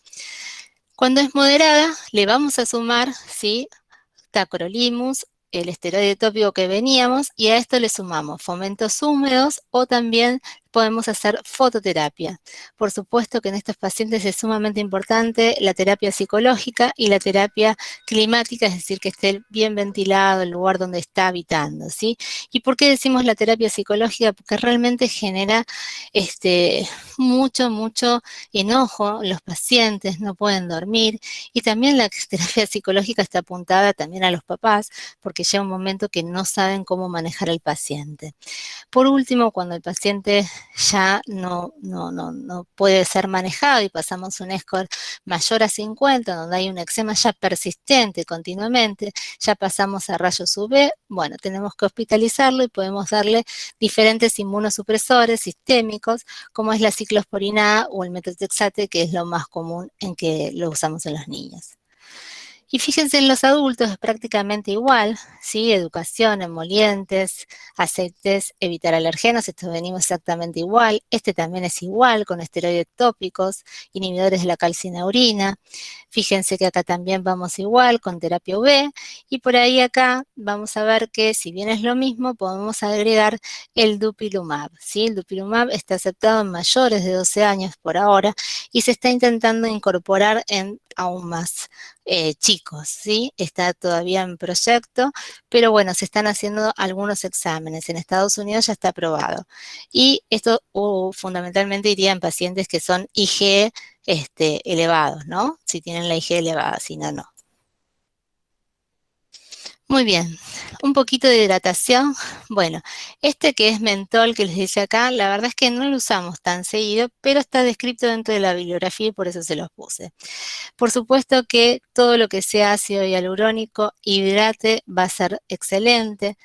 Cuando es moderada, le vamos a sumar, ¿sí? Tacrolimus, el esteroide tópico que veníamos, y a esto le sumamos fomentos húmedos o también podemos hacer fototerapia. Por supuesto que en estos pacientes es sumamente importante la terapia psicológica y la terapia climática, es decir, que esté bien ventilado el lugar donde está habitando, ¿sí? ¿Y por qué decimos la terapia psicológica? Porque realmente genera mucho enojo, los pacientes no pueden dormir, y también la terapia psicológica está apuntada también a los papás, porque llega un momento que no saben cómo manejar al paciente. Por último, cuando el paciente ya no puede ser manejado y pasamos un score mayor a 50, donde hay un eczema ya persistente continuamente, ya pasamos a rayos UV, bueno, tenemos que hospitalizarlo y podemos darle diferentes inmunosupresores sistémicos, como es la ciclosporina A o el metotrexate, que es lo más común en que lo usamos en los niños. Y fíjense, en los adultos es prácticamente igual, ¿sí? Educación, emolientes, aceites, evitar alergenos, esto venimos exactamente igual. Este también es igual, con esteroides tópicos, inhibidores de la calcineurin. Fíjense que acá también vamos igual, con terapia UV. Y por ahí acá vamos a ver que, si bien es lo mismo, podemos agregar el dupilumab, ¿sí? El dupilumab está aceptado en mayores de 12 años por ahora y se está intentando incorporar en aún más chicos, ¿sí? Está todavía en proyecto, pero bueno, se están haciendo algunos exámenes. En Estados Unidos ya está aprobado. Y esto fundamentalmente iría en pacientes que son IgE elevados, ¿no? Si tienen la IgE elevada, si no, no. Muy bien, un poquito de hidratación. Bueno, este que es mentol que les dice acá, la verdad es que no lo usamos tan seguido, pero está descrito dentro de la bibliografía y por eso se los puse. Por supuesto que todo lo que sea ácido hialurónico, hidrate, va a ser excelente.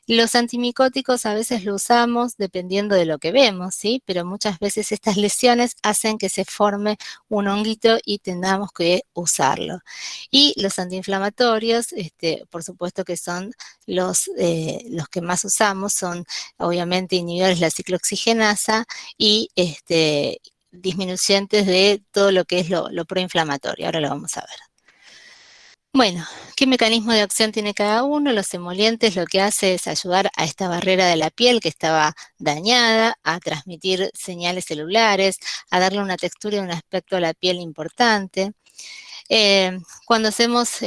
Los antimicóticos a veces lo usamos dependiendo de lo que vemos, ¿sí? Pero muchas veces estas lesiones hacen que se forme un honguito y tengamos que usarlo. Y los antiinflamatorios, por supuesto que son los que más usamos, son obviamente inhibidores de la ciclooxigenasa y disminuyentes de todo lo que es lo proinflamatorio. Ahora lo vamos a ver. Bueno, ¿qué mecanismo de acción tiene cada uno? Los emolientes lo que hace es ayudar a esta barrera de la piel que estaba dañada, a transmitir señales celulares, a darle una textura y un aspecto a la piel importante. Cuando hacemos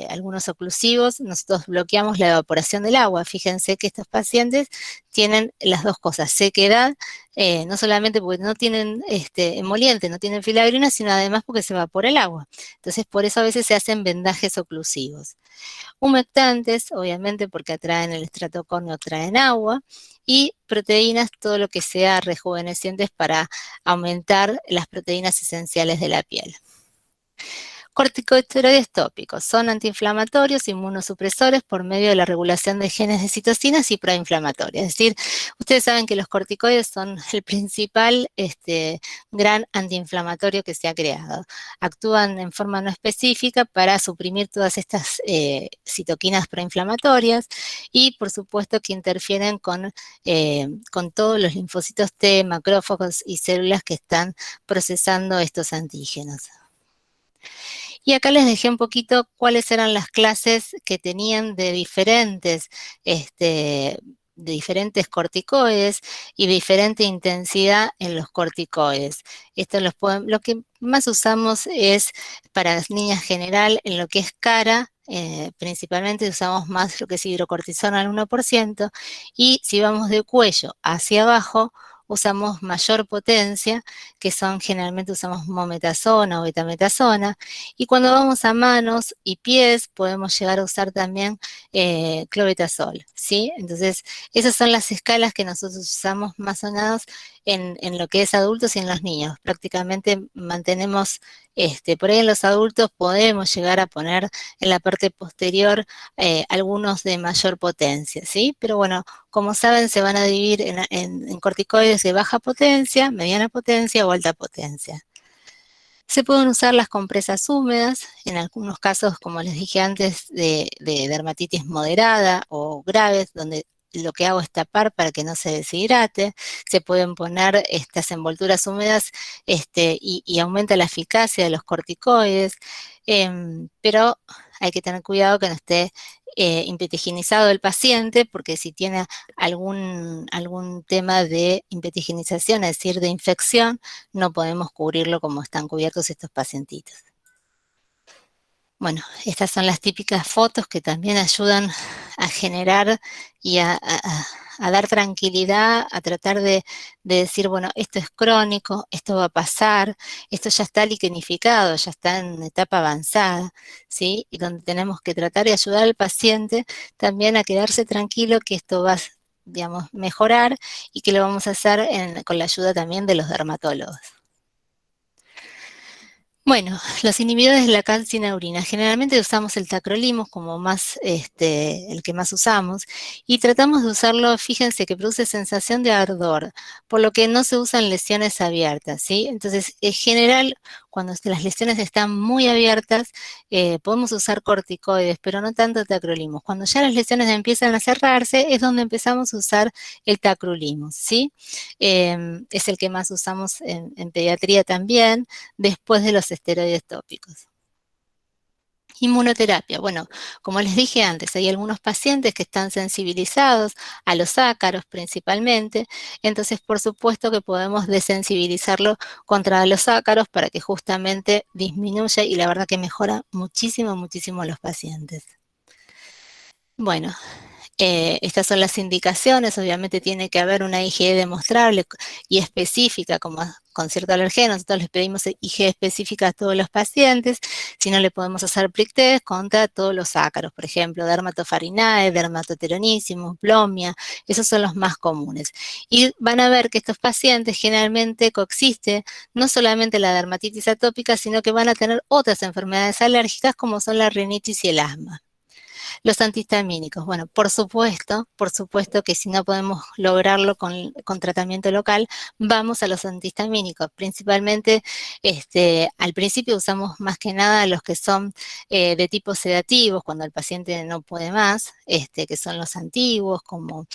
algunos oclusivos, nosotros bloqueamos la evaporación del agua. Fíjense que estos pacientes tienen las dos cosas, sequedad, no solamente porque no tienen emoliente, no tienen filagrina, sino además porque se evapora el agua. Entonces, por eso a veces se hacen vendajes oclusivos. Humectantes, obviamente porque atraen el estrato córneo, atraen agua, y proteínas, todo lo que sea rejuvenecientes para aumentar las proteínas esenciales de la piel. Corticosteroides tópicos son antiinflamatorios, inmunosupresores por medio de la regulación de genes de citocinas y proinflamatorios. Es decir, ustedes saben que los corticoides son el principal gran antiinflamatorio que se ha creado. Actúan en forma no específica para suprimir todas estas citoquinas proinflamatorias y, por supuesto, que interfieren con todos los linfocitos T, macrófagos y células que están procesando estos antígenos. Y acá les dejé un poquito cuáles eran las clases que tenían de diferentes corticoides y de diferente intensidad en los corticoides. Lo que más usamos es para las niñas general en lo que es cara, principalmente usamos más lo que es hidrocortisona al 1%, y si vamos de cuello hacia abajo, usamos mayor potencia, que generalmente usamos mometasona o betametasona, y cuando vamos a manos y pies podemos llegar a usar también clobetasol, ¿sí? Entonces, esas son las escalas que nosotros usamos más o menos en lo que es adultos y en los niños. Prácticamente mantenemos, por ahí en los adultos podemos llegar a poner en la parte posterior algunos de mayor potencia, ¿sí? Pero bueno, como saben, se van a dividir en corticoides de baja potencia, mediana potencia o alta potencia. Se pueden usar las compresas húmedas, en algunos casos, como les dije antes, de dermatitis moderada o graves, donde lo que hago es tapar para que no se deshidrate. Se pueden poner estas envolturas húmedas y aumenta la eficacia de los corticoides, pero hay que tener cuidado que no esté impetiginizado el paciente, porque si tiene algún tema de impetigización, es decir, de infección, no podemos cubrirlo como están cubiertos estos pacientitos. Bueno, estas son las típicas fotos que también ayudan a generar y a dar tranquilidad, a tratar de decir, bueno, esto es crónico, esto va a pasar, esto ya está liquenificado, ya está en etapa avanzada, ¿sí? Y donde tenemos que tratar de ayudar al paciente también a quedarse tranquilo que esto va, digamos, mejorar y que lo vamos a hacer con la ayuda también de los dermatólogos. Bueno, los inhibidores de la calcineurina, generalmente usamos el tacrolimus como más, el que más usamos, y tratamos de usarlo, fíjense que produce sensación de ardor, por lo que no se usan lesiones abiertas, ¿sí? Entonces, en general, cuando las lesiones están muy abiertas, podemos usar corticoides, pero no tanto tacrolimus. Cuando ya las lesiones empiezan a cerrarse, es donde empezamos a usar el tacrolimus, ¿sí? Es el que más usamos en pediatría también, después de los esteroides tópicos. Inmunoterapia. Bueno, como les dije antes, hay algunos pacientes que están sensibilizados a los ácaros principalmente, entonces por supuesto que podemos desensibilizarlo contra los ácaros para que justamente disminuya y la verdad que mejora muchísimo, muchísimo los pacientes. Bueno, estas son las indicaciones, obviamente tiene que haber una IgE demostrable y específica, como con cierto alergeno. Nosotros les pedimos IgE específica a todos los pacientes, si no le podemos hacer prick test contra todos los ácaros, por ejemplo, dermatofarinae, dermatoteronissimus, blomia, esos son los más comunes. Y van a ver que estos pacientes generalmente coexiste no solamente la dermatitis atópica, sino que van a tener otras enfermedades alérgicas como son la rinitis y el asma. Los antihistamínicos, bueno, por supuesto que si no podemos lograrlo con tratamiento local, vamos a los antihistamínicos. Principalmente, al principio usamos más que nada los que son de tipo sedativos, cuando el paciente no puede más, que son los antiguos, como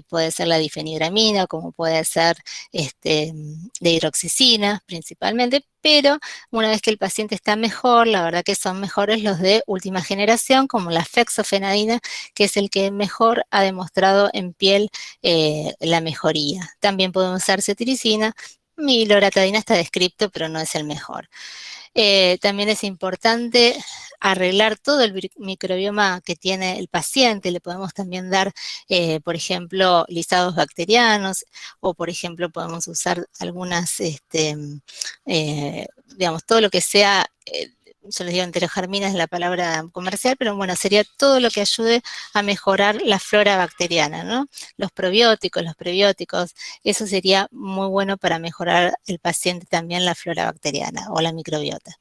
puede ser la difenidramina, como puede ser la hidroxicina, principalmente, pero una vez que el paciente está mejor, la verdad que son mejores los de última generación, como la fexofenadina, que es el que mejor ha demostrado en piel la mejoría. También podemos usar cetiricina, y loratadina está descrito, pero no es el mejor. También es importante arreglar todo el microbioma que tiene el paciente. Le podemos también dar, por ejemplo, lisados bacterianos, o por ejemplo podemos usar algunas, digamos, todo lo que sea, yo les digo enterogermina es la palabra comercial, pero bueno, sería todo lo que ayude a mejorar la flora bacteriana, ¿no? Los probióticos, los prebióticos, eso sería muy bueno para mejorar el paciente también la flora bacteriana o la microbiota.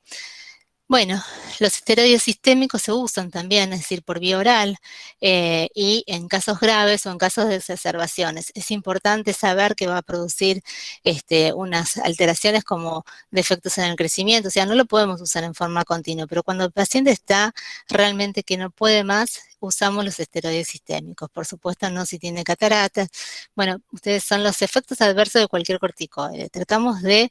Bueno, los esteroides sistémicos se usan también, es decir, por vía oral, y en casos graves o en casos de exacerbaciones. Es importante saber que va a producir unas alteraciones como defectos en el crecimiento, o sea, no lo podemos usar en forma continua, pero cuando el paciente está realmente que no puede más, usamos los esteroides sistémicos. Por supuesto, no si tiene cataratas. Bueno, ustedes son los efectos adversos de cualquier corticoide. Tratamos de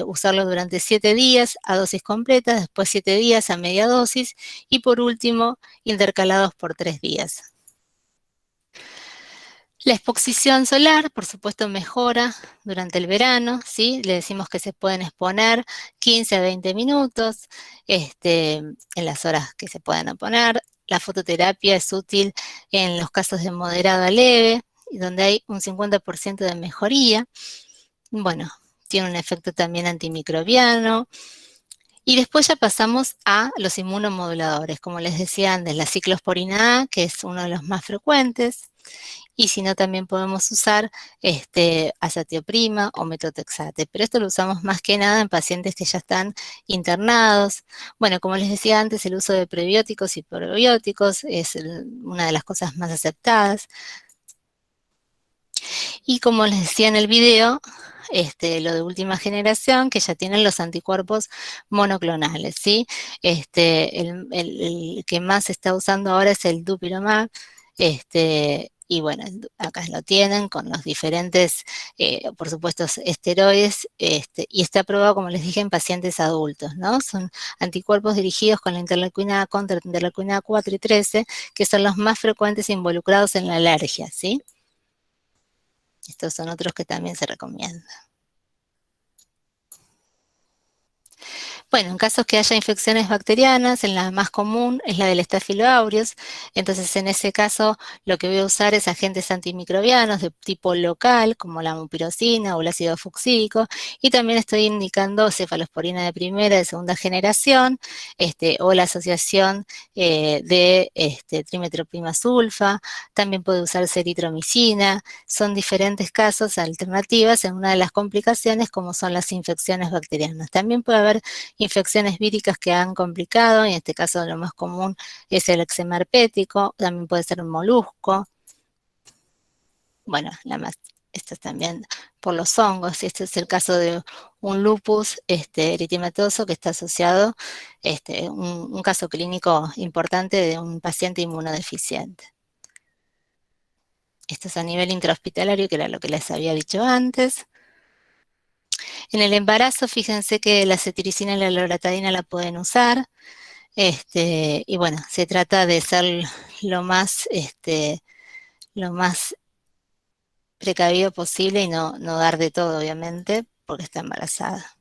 usarlo durante 7 días a dosis completa, después 7 días a media dosis y por último intercalados por 3 días. La exposición solar, por supuesto, mejora durante el verano, ¿sí? Le decimos que se pueden exponer 15 a 20 minutos en las horas que se puedan poner. La fototerapia es útil en los casos de moderado a leve, donde hay un 50% de mejoría. Bueno, tiene un efecto también antimicrobiano. Y después ya pasamos a los inmunomoduladores, como les decía antes, la ciclosporina A, que es uno de los más frecuentes, y si no también podemos usar azatioprima o metotrexate, pero esto lo usamos más que nada en pacientes que ya están internados. Bueno, como les decía antes, el uso de prebióticos y probióticos es una de las cosas más aceptadas. Y como les decía en el video, lo de última generación, que ya tienen los anticuerpos monoclonales, ¿sí? El que más se está usando ahora es el dupilumab, y bueno, acá lo tienen con los diferentes, por supuesto, esteroides, y está aprobado, como les dije, en pacientes adultos, ¿no? Son anticuerpos dirigidos con la interleuquina contra la interleuquina 4 y 13, que son los más frecuentes involucrados en la alergia, ¿sí? Estos son otros que también se recomiendan. Bueno, en casos que haya infecciones bacterianas, la más común es la del Staphylo aureus, entonces en ese caso lo que voy a usar es agentes antimicrobianos de tipo local, como la mupirocina o el ácido fucsídico, y también estoy indicando cefalosporina de primera y de segunda generación, o la asociación de trimetoprim sulfa, también puede usarse eritromicina, son diferentes casos alternativas en una de las complicaciones como son las infecciones bacterianas. También puede haber infecciones víricas que han complicado, en este caso lo más común es el eczema herpético, también puede ser un molusco. Bueno, esto es también por los hongos, este es el caso de un lupus eritematoso que está asociado, un caso clínico importante de un paciente inmunodeficiente. Esto es a nivel intrahospitalario, que era lo que les había dicho antes. En el embarazo, fíjense que la cetiricina y la loratadina la pueden usar. Y bueno, se trata de ser lo más precavido posible y no dar de todo, obviamente, porque está embarazada.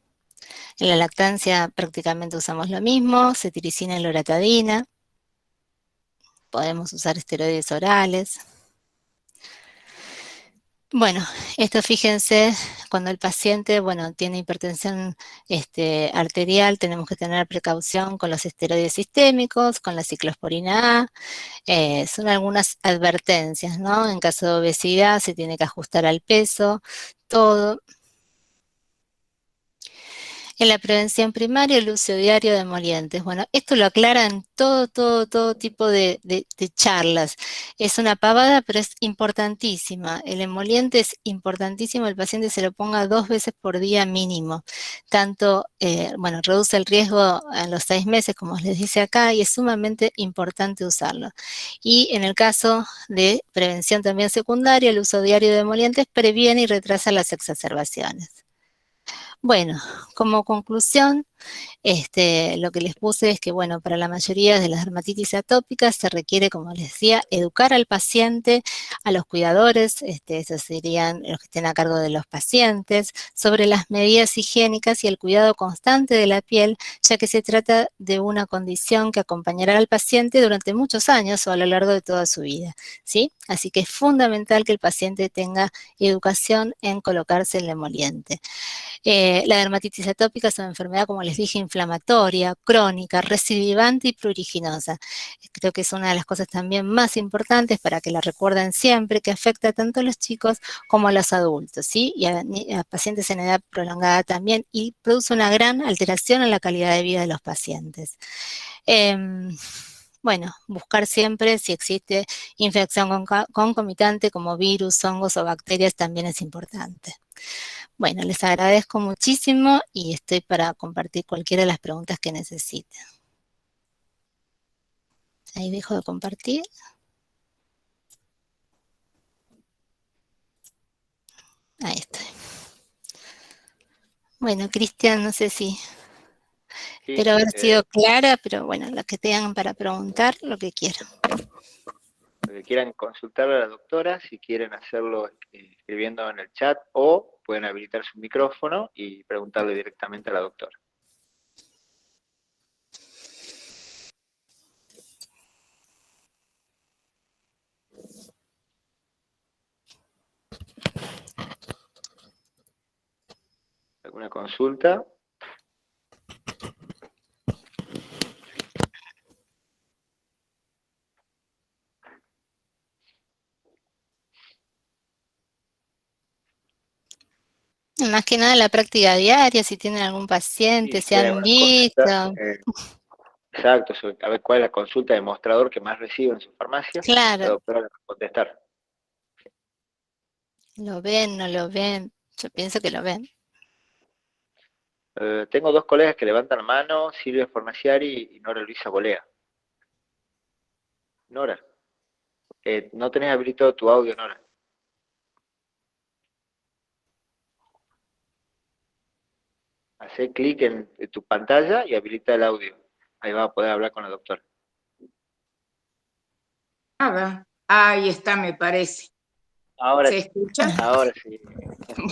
En la lactancia prácticamente usamos lo mismo, cetiricina y loratadina. Podemos usar esteroides orales. Bueno, esto fíjense, cuando el paciente, bueno, tiene hipertensión arterial, tenemos que tener precaución con los esteroides sistémicos, con la ciclosporina A, son algunas advertencias, ¿no? En caso de obesidad se tiene que ajustar al peso, todo. En la prevención primaria, el uso diario de emolientes. Bueno, esto lo aclaran todo tipo de charlas. Es una pavada, pero es importantísima. El emoliente es importantísimo, el paciente se lo ponga 2 veces por día mínimo. Tanto, bueno, reduce el riesgo a los 6 meses, como les dice acá, y es sumamente importante usarlo. Y en el caso de prevención también secundaria, el uso diario de emolientes previene y retrasa las exacerbaciones. Bueno, como conclusión, lo que les puse es que, bueno, para la mayoría de las dermatitis atópicas se requiere, como les decía, educar al paciente, a los cuidadores, esos serían los que estén a cargo de los pacientes, sobre las medidas higiénicas y el cuidado constante de la piel, ya que se trata de una condición que acompañará al paciente durante muchos años o a lo largo de toda su vida, ¿sí? Así que es fundamental que el paciente tenga educación en colocarse el emoliente. La dermatitis atópica es una enfermedad, como les dije, inflamatoria, crónica, recidivante y pruriginosa. Creo que es una de las cosas también más importantes para que la recuerden siempre, que afecta tanto a los chicos como a los adultos, ¿sí? Y a pacientes en edad prolongada también, y produce una gran alteración en la calidad de vida de los pacientes. Bueno, buscar siempre si existe infección concomitante como virus, hongos o bacterias también es importante. Bueno, les agradezco muchísimo y estoy para compartir cualquiera de las preguntas que necesiten. Ahí dejo de compartir. Ahí estoy. Bueno, Cristian, no sé si espero haber sido clara, pero bueno, lo que tengan para preguntar, lo que quieran.
Lo que quieran consultar a la doctora, si quieren hacerlo escribiendo en el chat, o pueden habilitar su micrófono y preguntarle directamente a la doctora. ¿Alguna consulta?
Más que nada la práctica diaria, si tienen algún paciente,
Sí,
si han visto.
Exacto, a ver cuál es la consulta de mostrador que más recibe en su farmacia.
Claro.
La doctora le va a contestar.
¿Lo ven, no lo ven? Yo pienso que lo ven.
Tengo 2 colegas que levantan la mano, Silvia Fornaciari y Nora Luisa Bolea. Nora, ok. No tenés habilitado tu audio, Nora. Hacé clic en tu pantalla y habilita el audio. Ahí vas a poder hablar con la doctora.
Ahí está, me parece.
Ahora,
¿Se escucha?
ahora sí.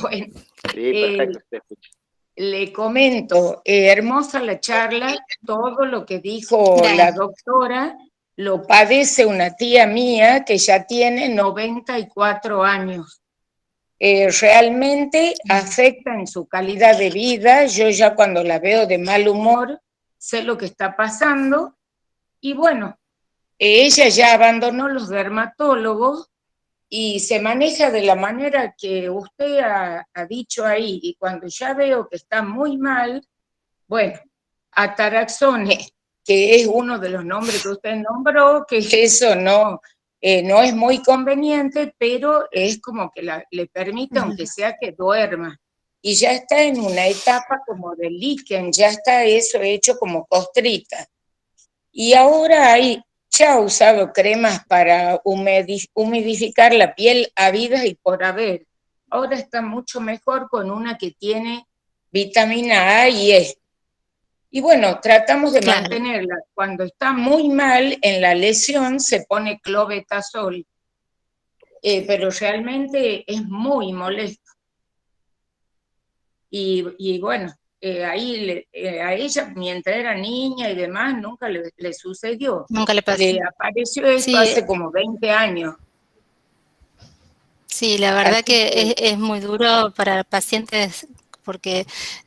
Bueno,
Sí, perfecto, se escucha.
le comento, hermosa la charla, todo lo que dijo la doctora lo padece una tía mía que ya tiene 94 años. Realmente afecta en su calidad de vida. Yo ya cuando la veo de mal humor sé lo que está pasando y bueno, ella ya abandonó los dermatólogos y se maneja de la manera que usted ha dicho ahí, y cuando ya veo que está muy mal, bueno, Ataraxone, que es uno de los nombres que usted nombró, que eso no es muy conveniente, pero es como que le permite, aunque sea que duerma. Y ya está en una etapa como de líquen, ya está eso hecho como costrita. Y ahora ya ha usado cremas para humidificar la piel habidas y por haber. Ahora está mucho mejor con una que tiene vitamina A y E. Y bueno, tratamos de mantenerla. Cuando está muy mal en la lesión se pone clobetasol, pero realmente es muy molesto. Y bueno, ahí a ella, mientras era niña y demás, nunca le sucedió.
Nunca le pasó.
Le apareció esto
Sí,
hace como 20 años.
sí, la verdad
Así
que es muy duro para pacientes porque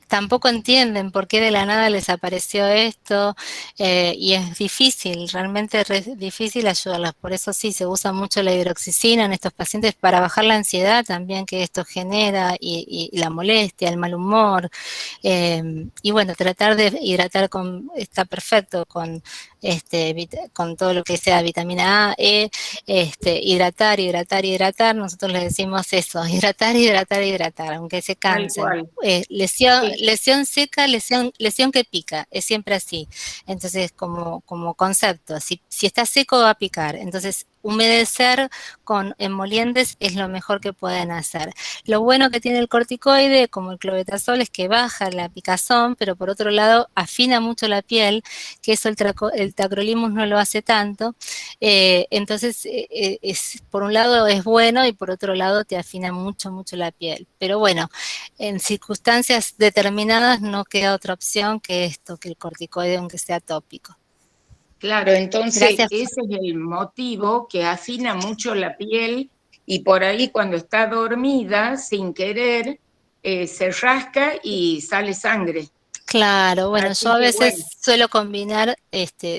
tampoco entienden por qué de la nada les apareció esto y es difícil, realmente es difícil ayudarlas. Por eso sí, se usa mucho la hidroxicina en estos pacientes para bajar la ansiedad también que esto genera y la molestia, el mal humor. Y bueno, tratar de hidratar está perfecto con todo lo que sea vitamina A, E, hidratar. Nosotros les decimos eso, hidratar, aunque se cansen. Lesión seca, lesión que pica, es siempre así. Entonces, como concepto, si está seco va a picar. Entonces, humedecer con emolientes es lo mejor que pueden hacer. Lo bueno que tiene el corticoide, como el clobetasol, es que baja la picazón, pero por otro lado afina mucho la piel, que eso el tacrolimus no lo hace tanto. Entonces, por un lado es bueno y por otro lado te afina mucho la piel. Pero bueno, en circunstancias determinadas no queda otra opción que esto, que el corticoide, aunque sea tópico.
Claro, entonces
Gracias.
ese es el motivo que afina mucho la piel y por ahí cuando está dormida, sin querer, se rasca y sale sangre.
Claro, bueno,
Así
yo a
que
veces
bueno,
suelo combinar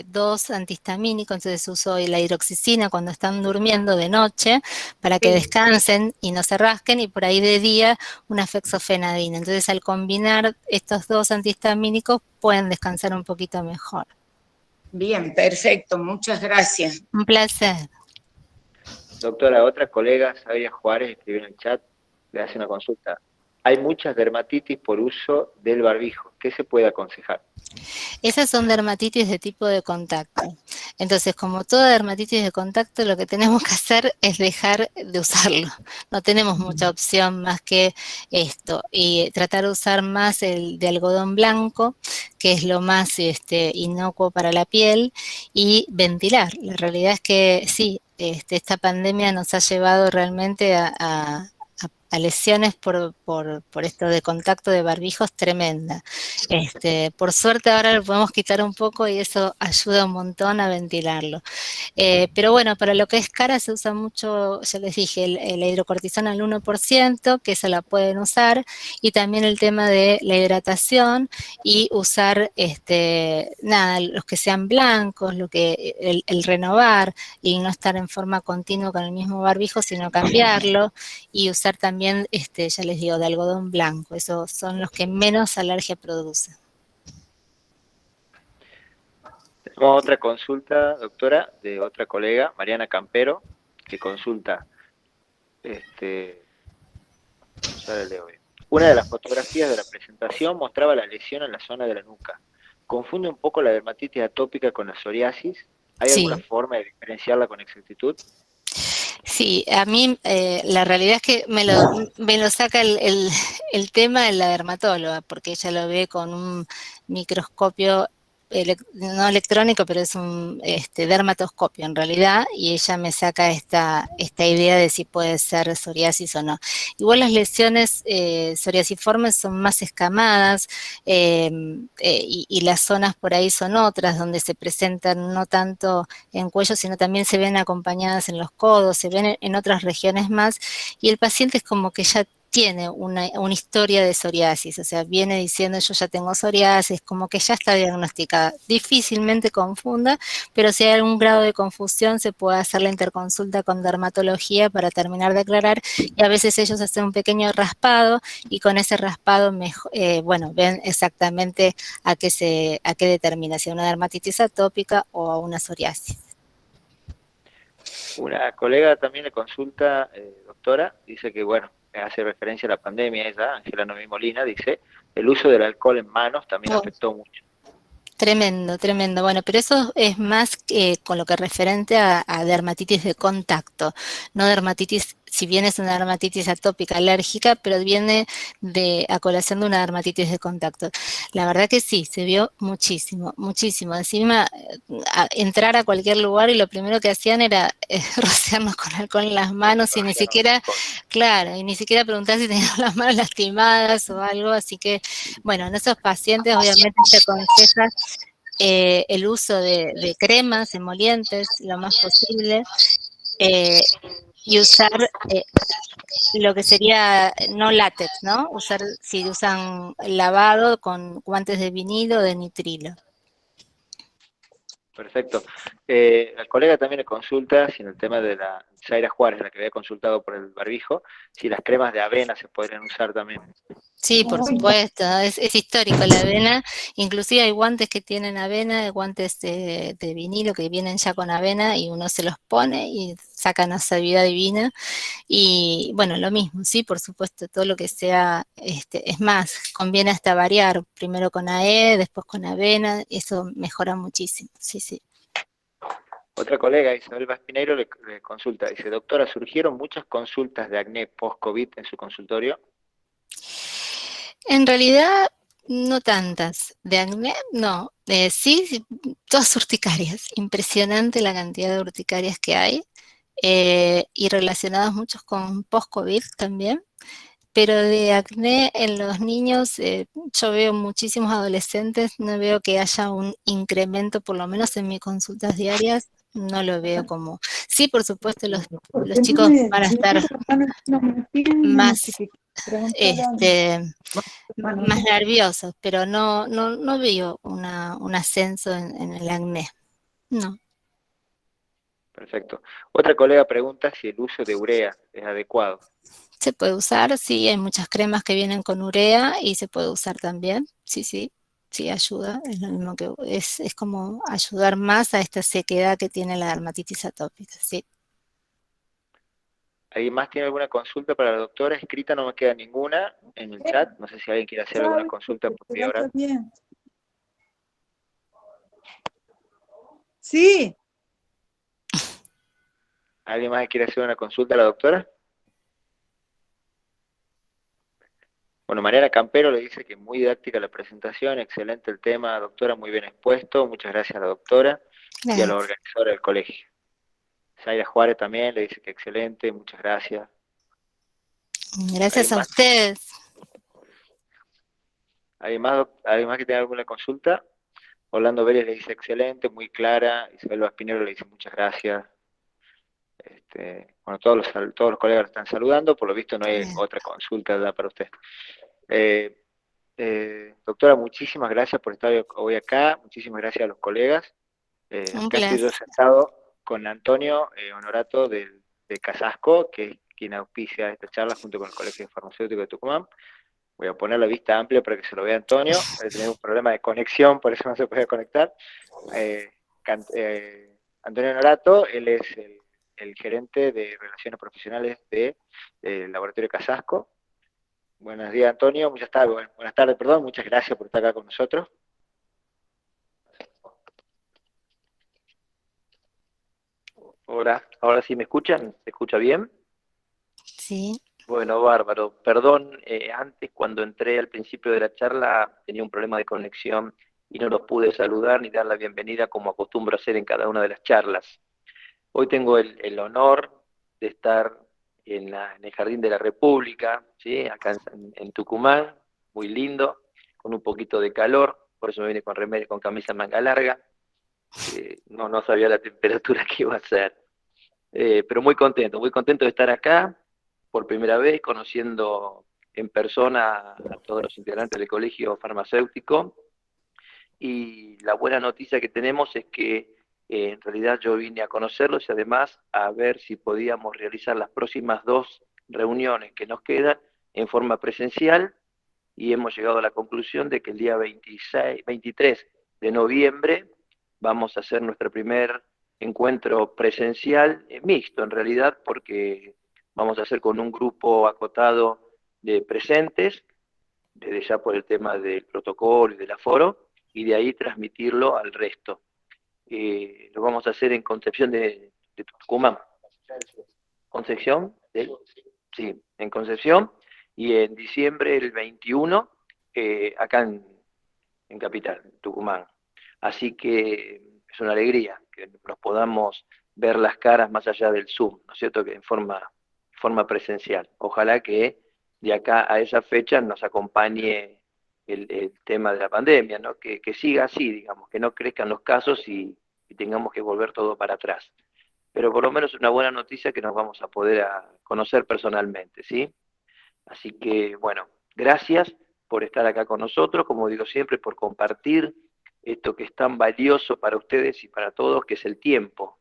dos antihistamínicos, entonces uso la hidroxicina cuando están durmiendo de noche para que
sí,
descansen y no se rasquen, y por ahí de día una fexofenadina. Entonces al combinar estos dos antihistamínicos pueden descansar un poquito mejor.
bien, perfecto, muchas gracias.
Un placer.
Doctora, otra colega, Sabia Juárez, escribió en el chat, le hace una consulta. Hay muchas dermatitis por uso del barbijo. ¿Qué se puede aconsejar?
Esas son dermatitis de tipo de contacto. Entonces, como toda dermatitis de contacto, lo que tenemos que hacer es dejar de usarlo. No tenemos mucha opción más que esto. Y tratar de usar más el de algodón blanco, que es lo más inocuo para la piel, y ventilar. La realidad es que sí, esta pandemia nos ha llevado realmente a lesiones por esto de contacto de barbijos tremenda. Por suerte ahora lo podemos quitar un poco y eso ayuda un montón a ventilarlo. Pero bueno, para lo que es cara se usa mucho, ya les dije, la hidrocortisona al 1%, que esa la pueden usar, y también el tema de la hidratación y usar, los que sean blancos, el renovar y no estar en forma continua con el mismo barbijo, sino cambiarlo y usar también, ya les digo, de algodón blanco. Esos son los que menos alergia producen.
Tenemos otra consulta, doctora, de otra colega, Mariana Campero, que consulta, ya la leo bien. Una de las fotografías de la presentación mostraba la lesión en la zona de la nuca. ¿Confunde un poco la dermatitis atópica con la psoriasis? ¿Hay alguna
Sí.
forma de diferenciarla con exactitud?
Sí, a mí la realidad es que me lo saca el tema de la dermatóloga, porque ella lo ve con un microscopio, no electrónico, pero es un dermatoscopio en realidad, y ella me saca esta idea de si puede ser psoriasis o no. Igual las lesiones psoriasiformes son más escamadas, y las zonas por ahí son otras, donde se presentan no tanto en cuello, sino también se ven acompañadas en los codos, se ven en otras regiones más, y el paciente es como que ya tiene una historia de psoriasis, o sea, viene diciendo yo ya tengo psoriasis, como que ya está diagnosticada. Difícilmente confunda, pero si hay algún grado de confusión se puede hacer la interconsulta con dermatología para terminar de aclarar, y a veces ellos hacen un pequeño raspado y con ese raspado bueno, ven exactamente a qué determina, si a una dermatitis atópica o a una psoriasis.
Una colega también le consulta, doctora, dice que, bueno, hace referencia a la pandemia, ella, Ángela Noemí Molina, dice, el uso del alcohol en manos también
Oh,
afectó mucho.
tremendo, tremendo. Bueno, pero eso es más con lo que referente a dermatitis de contacto, no dermatitis, si bien es una dermatitis atópica alérgica, pero viene a colación de una dermatitis de contacto. La verdad que sí, se vio muchísimo, muchísimo. Encima, entrar a cualquier lugar y lo primero que hacían era rociarnos con alcohol en las manos y ni siquiera, claro, y ni siquiera preguntar si tenían las manos lastimadas o algo, así que, bueno, en esos pacientes obviamente se aconseja el uso de cremas emolientes lo más posible, y usar lo que sería no látex, ¿no? Usar, si usan lavado con guantes de vinilo o de nitrilo.
Perfecto. La colega también le consulta si en el tema de la Zaira Juárez, la que había consultado por el barbijo, si las cremas de avena se podrían usar también.
Sí, por supuesto, es histórico la avena, inclusive hay guantes que tienen avena, guantes de vinilo que vienen ya con avena y uno se los pone y sacan esa vida divina. Y bueno, lo mismo, sí, por supuesto, todo lo que sea, es más, conviene hasta variar, primero con AE, después con avena, eso mejora muchísimo, sí, sí.
Otra colega, Isabel Baspineiro, le consulta, dice, doctora, ¿surgieron muchas consultas de acné post-COVID en su consultorio?
En realidad, no tantas. De acné, no. Sí, todas urticarias. Impresionante la cantidad de urticarias que hay. Y relacionadas muchos con post-COVID también. Pero de acné en los niños, yo veo muchísimos adolescentes, no veo que haya un incremento, por lo menos en mis consultas diarias, no lo veo como... Sí, por supuesto, los chicos van a estar más, este, más nerviosos, pero no veo un ascenso en el acné, no.
Perfecto. Otra colega pregunta si el uso de urea es adecuado.
Se puede usar, sí, hay muchas cremas que vienen con urea y se puede usar también, sí, sí, sí ayuda, es lo mismo que es como ayudar más a esta sequedad que tiene la dermatitis atópica, sí.
¿Alguien más tiene alguna consulta para la doctora? Escrita no me queda ninguna en el chat. No sé si alguien quiere hacer alguna consulta por vía oral.
Sí.
¿Alguien más quiere hacer una consulta a la doctora? Bueno, Mariana Campero le dice que muy didáctica la presentación, excelente el tema, doctora, muy bien expuesto. Muchas gracias a la doctora y a los
Gracias.
organizadores del colegio. Zaira Juárez también le dice que excelente, muchas gracias.
Gracias
¿Alguien
a
más?
ustedes.
¿Alguien más que tenga alguna consulta? Orlando Vélez le dice excelente, muy clara. Isabel Vaspinero le dice muchas gracias. Bueno, todos los colegas lo están saludando, por lo visto no hay otra consulta para usted. Doctora, muchísimas gracias por estar hoy acá, muchísimas gracias a los colegas.
Un
Acá estoy yo
placer.
sentado con Antonio Honorato de Casasco, que es quien auspicia esta charla junto con el Colegio Farmacéutico de Tucumán. Voy a poner la vista amplia para que se lo vea Antonio. Tenemos un problema de conexión, por eso no se puede conectar. Antonio Honorato, él es el gerente de Relaciones Profesionales del Laboratorio Casasco. Buenos días, Antonio. Buenas tardes, perdón. Muchas gracias por estar acá con nosotros.
Hola, ahora sí me escuchan, ¿se escucha bien?
Sí.
Bueno, bárbaro. Perdón, antes cuando entré al principio de la charla tenía un problema de conexión y no los pude saludar ni dar la bienvenida como acostumbro hacer en cada una de las charlas. Hoy tengo el honor de estar en el Jardín de la República, ¿sí? Acá en Tucumán, muy lindo, con un poquito de calor, por eso me vine con remedio, con camisa manga larga. No sabía la temperatura que iba a ser. Pero muy contento de estar acá por primera vez, conociendo en persona a todos los integrantes del colegio farmacéutico. Y la buena noticia que tenemos es que en realidad yo vine a conocerlos y además a ver si podíamos realizar las próximas 2 reuniones que nos quedan en forma presencial, y hemos llegado a la conclusión de que el día 23 de noviembre vamos a hacer nuestro primer encuentro presencial, mixto en realidad, porque vamos a hacer con un grupo acotado de presentes, desde ya por el tema del protocolo y del aforo, y de ahí transmitirlo al resto. Lo vamos a hacer en Concepción de Tucumán. ¿Concepción? Sí, en Concepción, y en diciembre el 21 acá en Capital, en Tucumán. Así que es una alegría que nos podamos ver las caras más allá del Zoom, ¿no es cierto? Que en forma presencial. Ojalá que de acá a esa fecha nos acompañe el tema de la pandemia, ¿no? Que siga así, digamos, que no crezcan los casos y tengamos que volver todo para atrás. Pero por lo menos una buena noticia que nos vamos a poder conocer personalmente, ¿sí? Así que, bueno, gracias por estar acá con nosotros, como digo siempre, por compartir esto que es tan valioso para ustedes y para todos, que es el tiempo.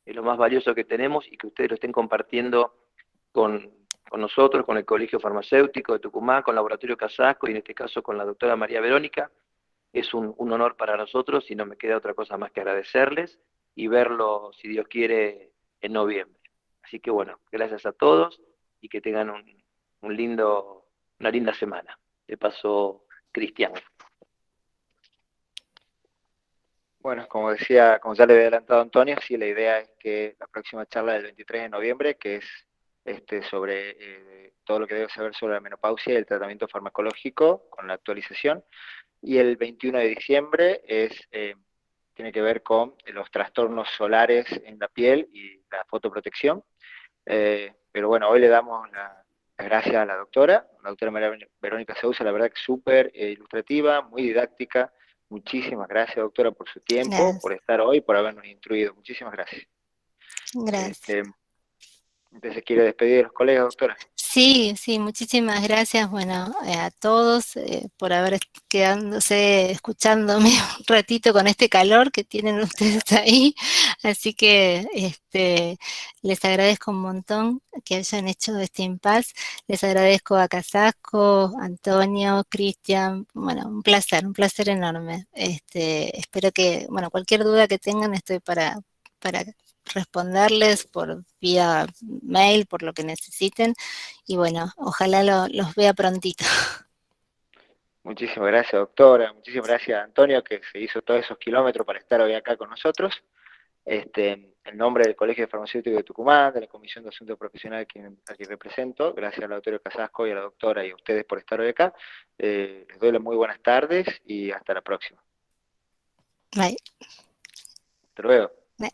Es lo más valioso que tenemos, y que ustedes lo estén compartiendo con, con nosotros, con el Colegio Farmacéutico de Tucumán, con Laboratorio Casasco y en este caso con la doctora María Verónica. Es un honor para nosotros y no me queda otra cosa más que agradecerles y verlo, si Dios quiere, en noviembre. Así que bueno, gracias a todos y que tengan una linda semana. De paso, Cristian.
Bueno, como decía, como ya le había adelantado Antonio, sí, la idea es que la próxima charla del 23 de noviembre, que es sobre todo lo que debe saber sobre la menopausia y el tratamiento farmacológico con la actualización, y el 21 de diciembre tiene que ver con los trastornos solares en la piel y la fotoprotección. Pero bueno, hoy le damos las gracias a la doctora María Verónica Sousa, la verdad que súper ilustrativa, muy didáctica. Muchísimas gracias, doctora, por su tiempo,
Gracias.
por estar hoy, por habernos instruido. Muchísimas gracias.
Gracias.
Entonces, ¿quiere despedir de los colegas, doctora?
Sí, sí, muchísimas gracias, bueno, a todos por haber quedándose escuchándome un ratito con este calor que tienen ustedes ahí, así que les agradezco un montón que hayan hecho este impasse, les agradezco a Casasco, Antonio, Cristian, bueno, un placer enorme. Espero que, bueno, cualquier duda que tengan estoy para responderles por vía mail, por lo que necesiten, y bueno, ojalá los vea prontito.
Muchísimas gracias, doctora. Muchísimas gracias, Antonio, que se hizo todos esos kilómetros para estar hoy acá con nosotros. En nombre del Colegio de Farmacéutico de Tucumán, de la Comisión de Asuntos Profesionales a quien represento, gracias al doctor Casasco y a la doctora y a ustedes por estar hoy acá. Les doy las muy buenas tardes y hasta la próxima.
Bye.
Hasta luego.
Bye.